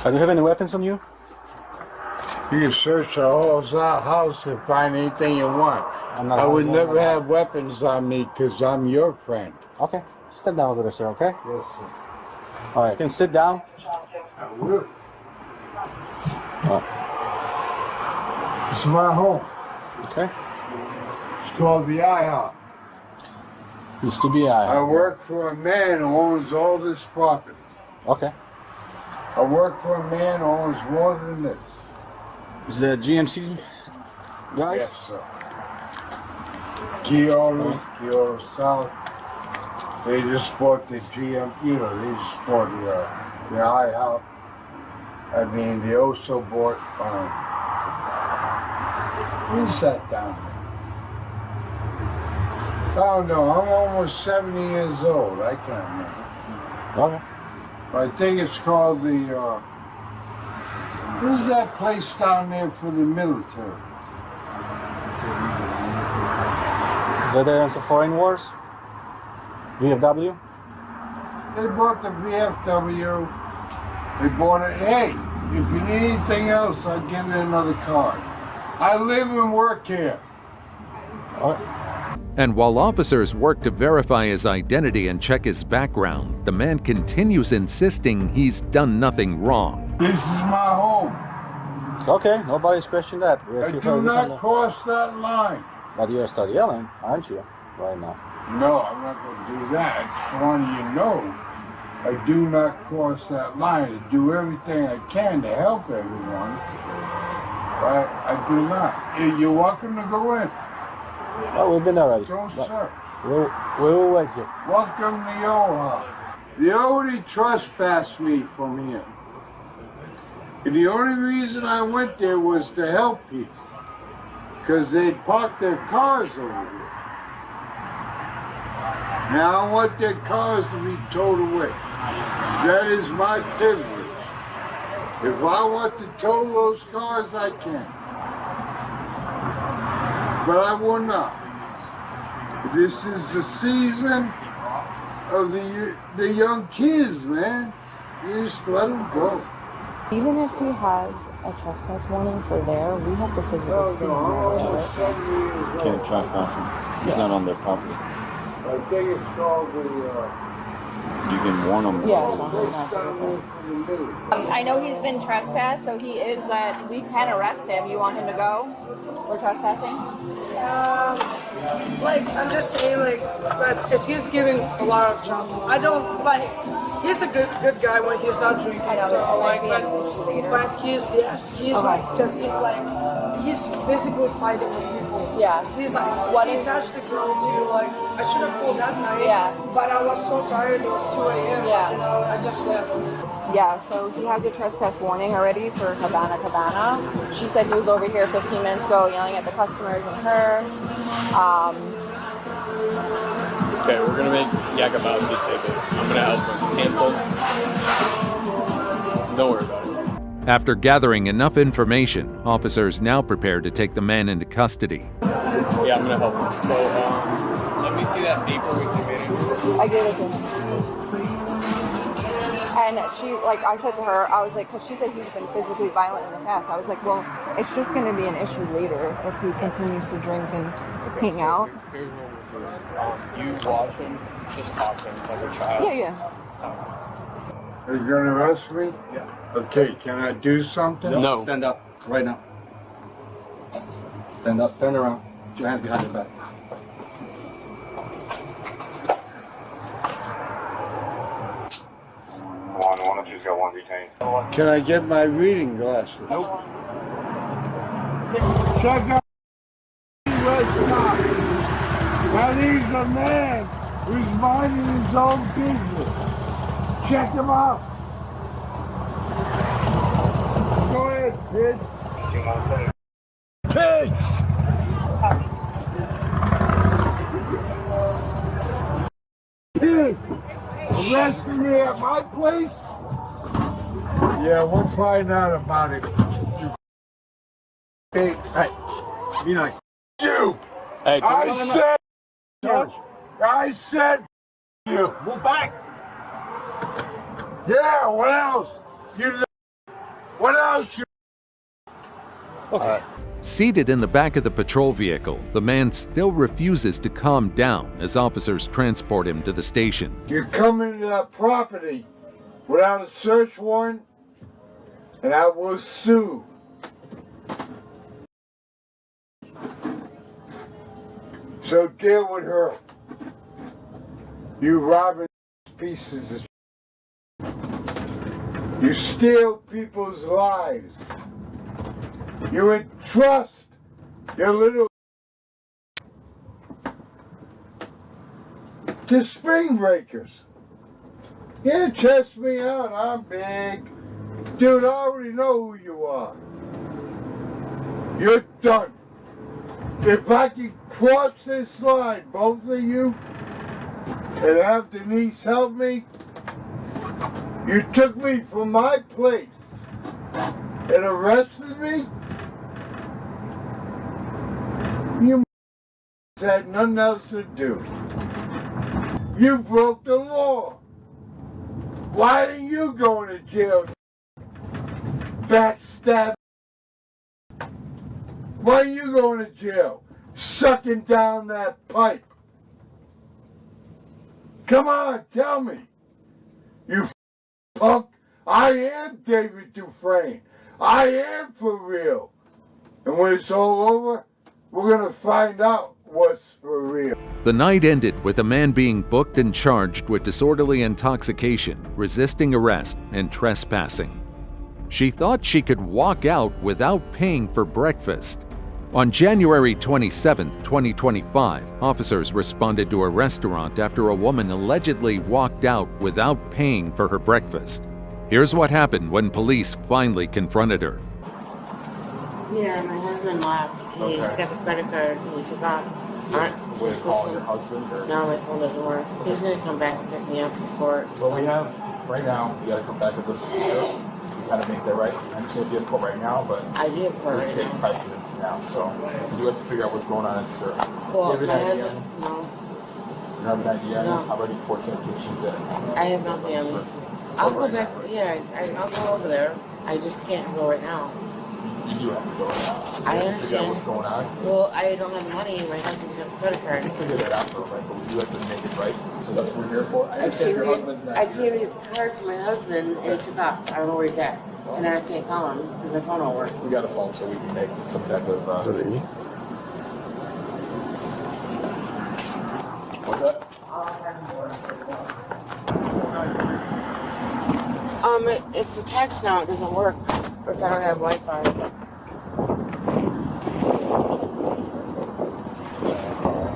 Speaker 14: Do you have any weapons on you?
Speaker 11: You can search the whole house and find anything you want. I would never have weapons on me because I'm your friend.
Speaker 14: Okay. Step down over there, sir, okay?
Speaker 11: Yes, sir.
Speaker 14: All right, you can sit down.
Speaker 11: I will.
Speaker 14: Oh.
Speaker 11: It's my home.
Speaker 14: Okay.
Speaker 11: It's called the IHOP.
Speaker 14: Used to be IHOP.
Speaker 11: I work for a man who owns all this property.
Speaker 14: Okay.
Speaker 11: I work for a man who owns more than this.
Speaker 14: Is the GMC guys?
Speaker 11: Yes, sir. Kyoto South. They just bought the GM, they just bought the IHOP. I mean, they also bought, who sat down there? I don't know, I'm almost 70 years old, I can't remember.
Speaker 14: Okay.
Speaker 11: I think it's called the, who's that place down there for the military?
Speaker 14: Veterans of Foreign Wars? VFW?
Speaker 11: They bought the VFW. They bought it. Hey, if you need anything else, I'll give you another card. I live and work here.
Speaker 5: And while officers work to verify his identity and check his background, the man continues insisting he's done nothing wrong.
Speaker 11: This is my home.
Speaker 14: It's okay, nobody's questioning that.
Speaker 11: I do not cross that line.
Speaker 14: But you're start yelling, aren't you, right now?
Speaker 11: No, I'm not going to do that. I just want you to know I do not cross that line. I do everything I can to help everyone. But I do not. You're welcome to go in.
Speaker 14: Well, we've been there already.
Speaker 11: Don't, sir.
Speaker 14: We'll wait here.
Speaker 11: Welcome to Yoha. You already trespassed me from here. And the only reason I went there was to help people. Because they'd parked their cars over here. Now I want their cars to be towed away. That is my privilege. If I want to tow those cars, I can. But I will not. This is the season of the young kids, man. You just let them go.
Speaker 15: Even if he has a trespass warning for there, we have to physically see him.
Speaker 14: Can't trespass him. He's not on their property.
Speaker 11: I think it's called the...
Speaker 14: You can warn him.
Speaker 15: Yeah, tell him not to.
Speaker 2: I know he's been trespassed, so he is that we can arrest him. You want him to go for trespassing?
Speaker 3: Like, I'm just saying, like, that if he's giving a lot of trouble, I don't, like, he's a good guy when he's not drinking. I know, so, like, but he's, yes, he's, like, just, like, he's physically fighting with people.
Speaker 15: Yeah.
Speaker 3: He's, like, he touched the girl, too, like, I should have called that night. Yeah. But I was so tired, it was 2 a.m.
Speaker 15: Yeah.
Speaker 3: You know, I just left.
Speaker 15: Yeah, so he has a trespass warning already for Cabana. She said he was over here 15 minutes ago yelling at the customers and her.
Speaker 1: Okay, we're gonna make Yakabowski take it. I'm gonna help him. Cancel. Don't worry about it.
Speaker 5: After gathering enough information, officers now prepare to take the man into custody.
Speaker 1: Yeah, I'm gonna help him. So, let me see that paper we committed.
Speaker 15: I gave it to him. And she, like, I said to her, I was like, because she said he's been physically violent in the past. I was like, well, it's just going to be an issue later if he continues to drink and hang out.
Speaker 1: Here's what we'll do. You watch him, just talk to him like a child.
Speaker 15: Yeah.
Speaker 11: Are you going to arrest me? Yeah. Okay, can I do something?
Speaker 14: No. Stand up, right now. Stand up, turn around. Put your hands behind your back.
Speaker 16: One of you's got one detained.
Speaker 11: Can I get my reading glasses?
Speaker 14: Nope.
Speaker 11: Check out restaurant. Now he's a man who's minding his own business. Check him out. Go ahead, kid. Pigs! Pigs! Arresting me at my place? Yeah, we'll find out about it. You pigs.
Speaker 14: Hey, be nice.
Speaker 11: You!
Speaker 1: Hey,
Speaker 11: I said you.
Speaker 14: Move back.
Speaker 11: Yeah, what else? What else?
Speaker 5: Okay. Seated in the back of the patrol vehicle, the man still refuses to calm down as officers transport him to the station.
Speaker 11: You come into that property without a search warrant, and I will sue. So deal with her. You robbing pieces of shit. You steal people's lives. You entrust your little to spring breakers. Yeah, test me out. I'm big. Dude, I already know who you are. You're done. If I can cross this line, both of you, and have Denise help me, you took me from my place and arrested me? You had nothing else to do. You broke the law. Why didn't you go to jail? Backstab. Why are you going to jail? Sucking down that pipe. Come on, tell me. You punk. I am David Dufresne. I am for real. And when it's all over, we're going to find out what's for real.
Speaker 5: The night ended with a man being booked and charged with disorderly intoxication, resisting arrest, and trespassing. She thought she could walk out without paying for breakfast. On January 27, 2025, officers responded to a restaurant after a woman allegedly walked out without paying for her breakfast. Here's what happened when police finally confronted her.
Speaker 17: Yeah, my husband left. He's got the credit card and he took off.
Speaker 14: Will you call your husband? Or?
Speaker 17: No, my phone doesn't work. He's going to come back and pick me up from court.
Speaker 14: Well, we have, right now, you got to come back with this to kind of make that right. I understand if you have court right now, but
Speaker 17: I do have court
Speaker 14: this
Speaker 17: right
Speaker 14: takes
Speaker 17: now.
Speaker 14: precedence now, so you do have to figure out what's going on in Syrup.
Speaker 17: Well,
Speaker 14: do you
Speaker 17: my
Speaker 14: have an idea?
Speaker 17: husband, no.
Speaker 14: You have an idea
Speaker 17: No.
Speaker 14: how many court citations that
Speaker 17: I have nothing on me. I'll go back, yeah, I'll go over there. I just can't go right now.
Speaker 14: you do have to go now.
Speaker 17: I
Speaker 14: Figure out
Speaker 17: understand.
Speaker 14: what's going on.
Speaker 17: Well, I don't have money. My husband's got a credit card.
Speaker 14: You figure that out for right, but we do have to make it right. So that's what we're here for. I understand your husband's not
Speaker 17: I
Speaker 14: here.
Speaker 17: came to get the card for my husband and it took off. I don't know where he's at. And I can't call him because my phone won't work.
Speaker 14: We got a phone so we can make some type of. What's that?
Speaker 17: It's the text now. It doesn't work because I don't have Wi-Fi.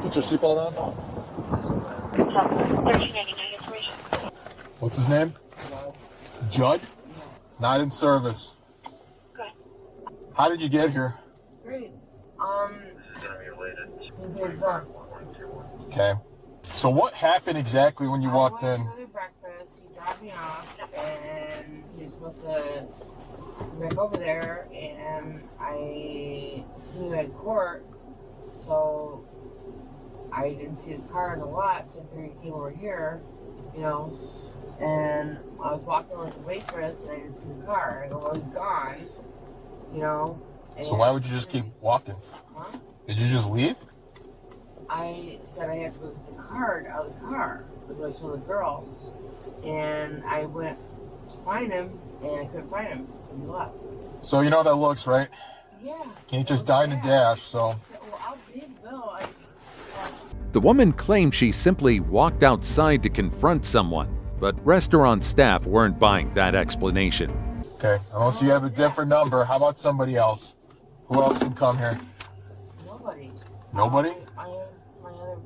Speaker 14: Put your seatbelt on. What's his name? Judd? Not in service.
Speaker 17: Good.
Speaker 14: How did you get here?
Speaker 17: Great.
Speaker 14: Okay. So what happened exactly when you walked in?
Speaker 17: I went to breakfast. He dropped me off, and he was supposed to come back over there, and he had court, so I didn't see his car in the lot, so I figured he came over here, you know, and I was walking with the waitress, and I didn't see the car. I go, well, he's gone, you know.
Speaker 14: So why would you just keep walking?
Speaker 17: Huh?
Speaker 14: Did you just leave?
Speaker 17: I said I have to go get the card out of the car. That's what I told the girl. And I went to find him, and I couldn't find him. And he left.
Speaker 14: So you know how that looks, right?
Speaker 17: Yeah.
Speaker 14: Can't just die in a dash, so.
Speaker 17: Well, I'll pay the bill.
Speaker 5: The woman claimed she simply walked outside to confront someone, but restaurant staff weren't buying that explanation.
Speaker 14: Okay, unless you have a different number, how about somebody else? Who else can come here?
Speaker 17: Nobody.
Speaker 14: Nobody?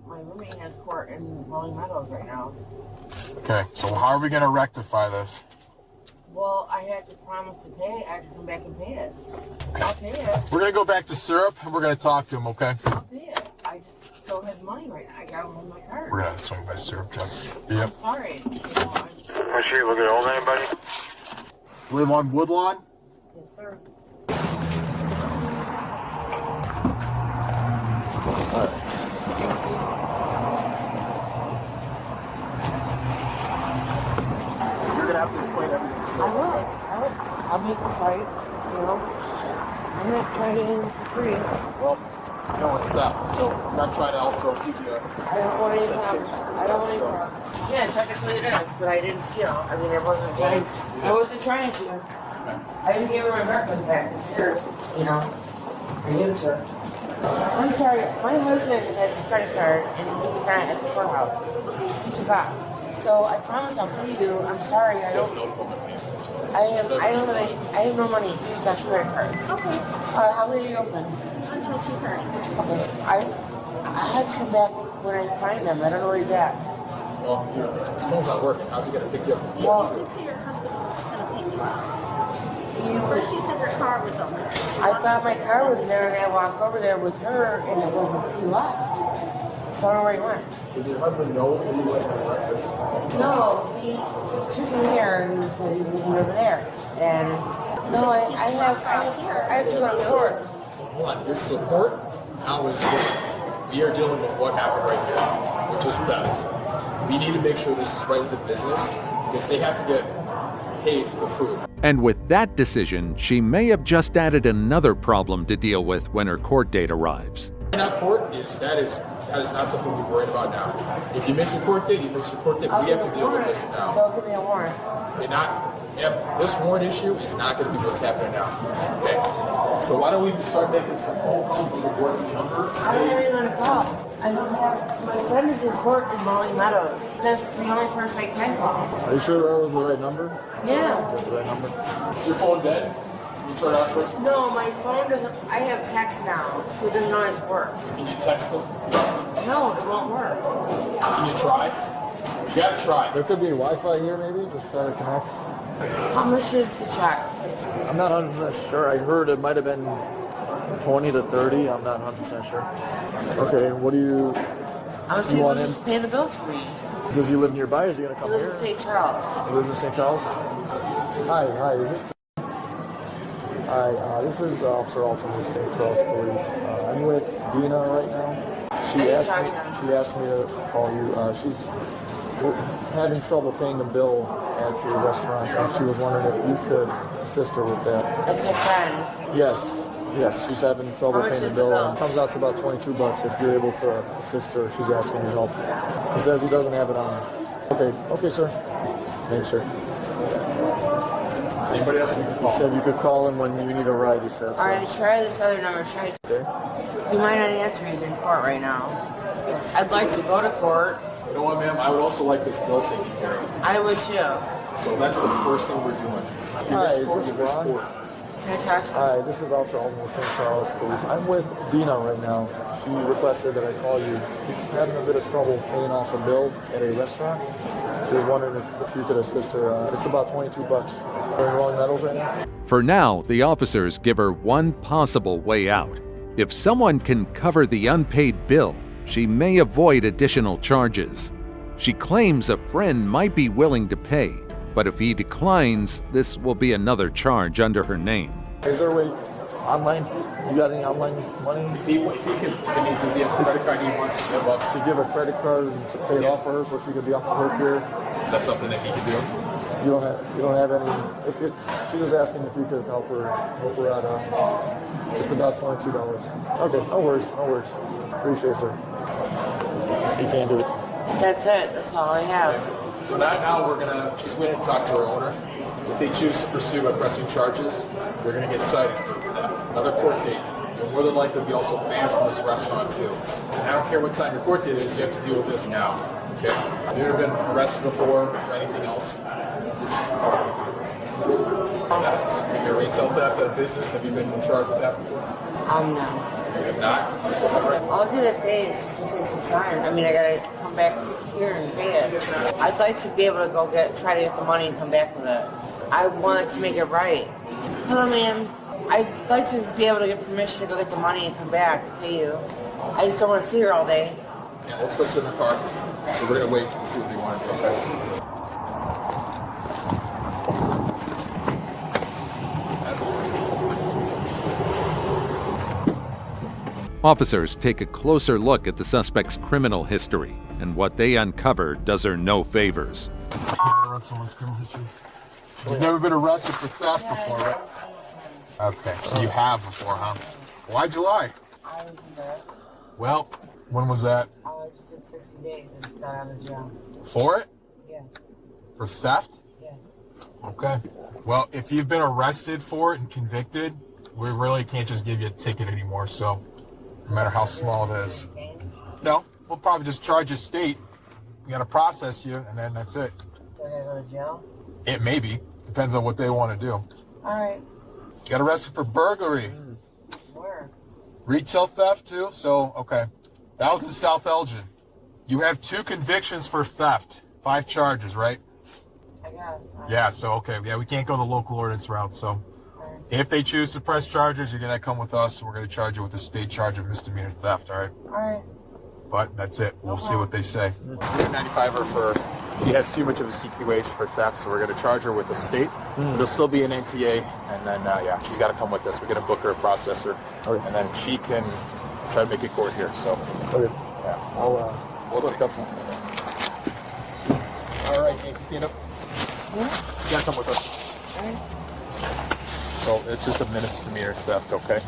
Speaker 17: My roommate has court in Rolling Meadows right now.
Speaker 14: Okay, so how are we going to rectify this?
Speaker 17: Well, I had to promise to pay. I had to come back and pay it. I'll pay it.
Speaker 14: We're going to go back to Syrup, and we're going to talk to him, okay?
Speaker 17: I'll pay it. I just don't have money right now. I got them on my card.
Speaker 14: We're going to swing by Syrup, Chuck.
Speaker 17: I'm
Speaker 14: Yep.
Speaker 17: sorry.
Speaker 16: Make sure you look at old anybody.
Speaker 14: Live on Woodlawn?
Speaker 17: Yes, sir.
Speaker 14: You're going to have to explain everything to
Speaker 17: I will. I'll make this right, you know. I'm not trying to get in for free.
Speaker 14: Well, no, it's that. So I'm not trying to also give you a
Speaker 17: I don't want any problems. I don't want any problems. Yeah, technically it is, but I didn't steal. I mean, I wasn't trying. I wasn't trying to. I didn't give her my breakfast back. It's here, you know. For you, sir. I'm sorry. My husband has a credit card, and he's not at the courthouse. He took off. So I promise I'll pay you. I'm sorry. I don't have no money. He's got two credit cards. Okay. How late are you open? Until 2:30. Okay. I had to come back when I find him. I don't know where he's at.
Speaker 14: Well, his phone's not working. How's he going to pick you up?
Speaker 17: Well,
Speaker 18: She said her car was over there.
Speaker 17: I thought my car was there, and I walked over there with her, and it wasn't. He left. So I don't know where he went.
Speaker 14: Does your husband know that you went to breakfast?
Speaker 17: No, he took me here, and he said he was leaving over there. And no, I have to go to court.
Speaker 14: Hold on. Here's the court. Now is we are dealing with what happened right here, which is theft. We need to make sure this is right with the business because they have to get paid for the food.
Speaker 5: And with that decision, she may have just added another problem to deal with when her court date arrives.
Speaker 14: Not court that is not something we're worried about now. If you miss your court date, you miss your court date. We have to deal with this now.
Speaker 17: They'll give me a warrant.
Speaker 14: This warrant issue is not going to be what's happening now. Okay. So why don't we start making some phone calls with the board number?
Speaker 17: I don't even want to call. I don't have. My friend is in court in Rolling Meadows. That's the only person I can call.
Speaker 14: Are you sure that was the right number?
Speaker 17: Yeah.
Speaker 14: That's the right number. Is your phone dead? Can you turn it off first?
Speaker 17: No, my phone doesn't. I have text now, so it doesn't always work.
Speaker 14: So can you text them?
Speaker 17: No, it won't work.
Speaker 14: Can you try? You gotta try.
Speaker 19: There could be Wi-Fi here, maybe. Just try to connect.
Speaker 17: How much is the check?
Speaker 19: I'm not 100% sure. I heard it might have been 20 to 30. I'm not 100% sure. Okay, what do you?
Speaker 17: I'm
Speaker 19: you want
Speaker 17: to
Speaker 19: him?
Speaker 17: just pay the bill for me.
Speaker 19: Does he live nearby? Is he gonna come
Speaker 17: He
Speaker 19: here?
Speaker 17: lives in St. Charles.
Speaker 19: He lives in St. Charles. Hi. Is this? Hi. This is Officer Alton with St. Charles Police. I'm with Dina right now. She asked me to call you. She's having trouble paying the bill at your restaurant, and she was wondering if you could assist her with that.
Speaker 17: It's a friend.
Speaker 19: Yes, she's having trouble paying the bill. It comes out to about $22 if you're able to assist her. She's asking your help. He says he doesn't have it on. Okay, sir. Thanks, sir.
Speaker 14: Anybody else you can call?
Speaker 19: He said you could call him when you need a ride, he said.
Speaker 17: All right, try this other number. Try.
Speaker 19: Okay.
Speaker 17: He might not answer. He's in court right now. I'd like to go to court.
Speaker 14: You know what, ma'am? I would also like this bill taken care of.
Speaker 17: I would too.
Speaker 14: So that's the first thing we're doing. If you
Speaker 19: Hi,
Speaker 14: miss
Speaker 19: is
Speaker 14: court,
Speaker 19: this
Speaker 14: you miss
Speaker 19: Ron?
Speaker 14: court.
Speaker 17: Can I talk to him?
Speaker 19: Hi, this is Officer Alton with St. Charles Police. I'm with Dina right now. She requested that I call you. She's having a bit of trouble paying off a bill at a restaurant. She was wondering if you could assist her. It's about $22. Are you rolling metals right now?
Speaker 5: For now, the officers give her one possible way out. If someone can cover the unpaid bill, she may avoid additional charges. She claims a friend might be willing to pay, but if he declines, this will be another charge under her name.
Speaker 19: Is there a way online? You got any online money?
Speaker 14: If he can, does he have a credit card he wants to give up?
Speaker 19: To give a credit card and to pay it off for her so she could be off the hook here?
Speaker 14: Is that something that he can do?
Speaker 19: You don't have any. If it's, she was asking if you could help her out. It's about $22. Okay, no worries. Appreciate it, sir. You can't do it.
Speaker 17: That's it. That's all I have.
Speaker 14: So now she's going to talk to her owner. If they choose to pursue pressing charges, they're going to get cited for theft. Another court date. You'll more than likely be also banned from this restaurant too. And I don't care what time your court date is, you have to deal with this now. Okay? Have you ever been arrested before for anything else? Theft. Your retail theft at a business, have you been charged with that before?
Speaker 17: No.
Speaker 14: You have not?
Speaker 17: I'll get it paid. It's just gonna take some time. I mean, I gotta come back here and pay it. I'd like to be able to try to get the money and come back with it. I wanted to make it right. Hello, ma'am. I'd like to be able to get permission to go get the money and come back and pay you. I just don't want to sit here all day.
Speaker 14: Yeah, let's go sit in the car. So we're going to wait and see what they want to do, okay?
Speaker 5: Officers take a closer look at the suspect's criminal history, and what they uncover does her no favors.
Speaker 19: You've never read someone's criminal history? You've never been arrested for theft before, right? Okay, so you have before, huh? Why'd you lie?
Speaker 17: I was in there.
Speaker 19: Well, when was that?
Speaker 17: I just did 60 days and just got out of jail.
Speaker 19: For it?
Speaker 17: Yeah.
Speaker 19: For theft?
Speaker 17: Yeah.
Speaker 19: Okay. Well, if you've been arrested for it and convicted, we really can't just give you a ticket anymore, so no matter how small it is. No, we'll probably just charge you state. We gotta process you, and then that's it.
Speaker 17: Do I gotta go to jail?
Speaker 19: It may be. Depends on what they want to do.
Speaker 17: Alright.
Speaker 19: Got arrested for burglary.
Speaker 17: Where?
Speaker 19: Retail theft, too? So, okay. That was in South Elgin. You have 2 convictions for theft. 5 charges, right?
Speaker 17: I guess.
Speaker 19: Yeah, so, okay. Yeah, we can't go the local ordinance route, so. If they choose to press charges, you're going to come with us. We're going to charge you with a state charge of misdemeanor theft, all right?
Speaker 17: Alright.
Speaker 19: But that's it. We'll see what they say. 95er for, she has too much of a CQH for theft, so we're going to charge her with the state. It'll still be an NTA, and then, yeah, she's got to come with us. We're going to book her a processor, and then she can try to make it court here, so. Okay. Yeah, we'll pick up some. All right, Jake, stand up. You got to come with us.
Speaker 17: All right.
Speaker 19: So it's just a misdemeanor theft, okay?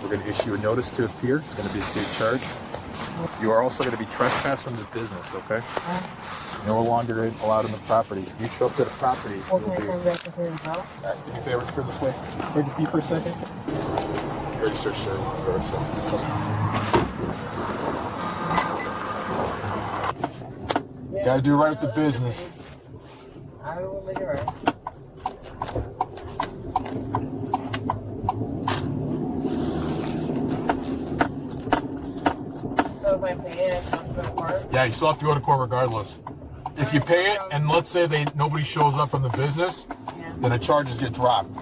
Speaker 19: We're going to issue a notice to appear. It's going to be a state charge. You are also going to be trespassed from the business, okay? No longer allowed on the property. If you show up to the property,
Speaker 17: Well, can I come back with her as well?
Speaker 19: do me a favor, turn this way. Hold your feet for a second. Ready, sir, sir. You gotta do right with the business.
Speaker 17: I will make it right. So if I pay it, I have to go to court?
Speaker 19: Yeah, you still have to go to court regardless.
Speaker 20: If you pay it, and let's say nobody shows up in the business, then the charges get dropped.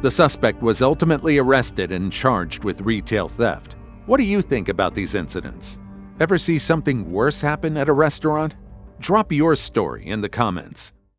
Speaker 5: The suspect was ultimately arrested and charged with retail theft. What do you think about these incidents? Ever see something worse happen at a restaurant? Drop your story in the comments.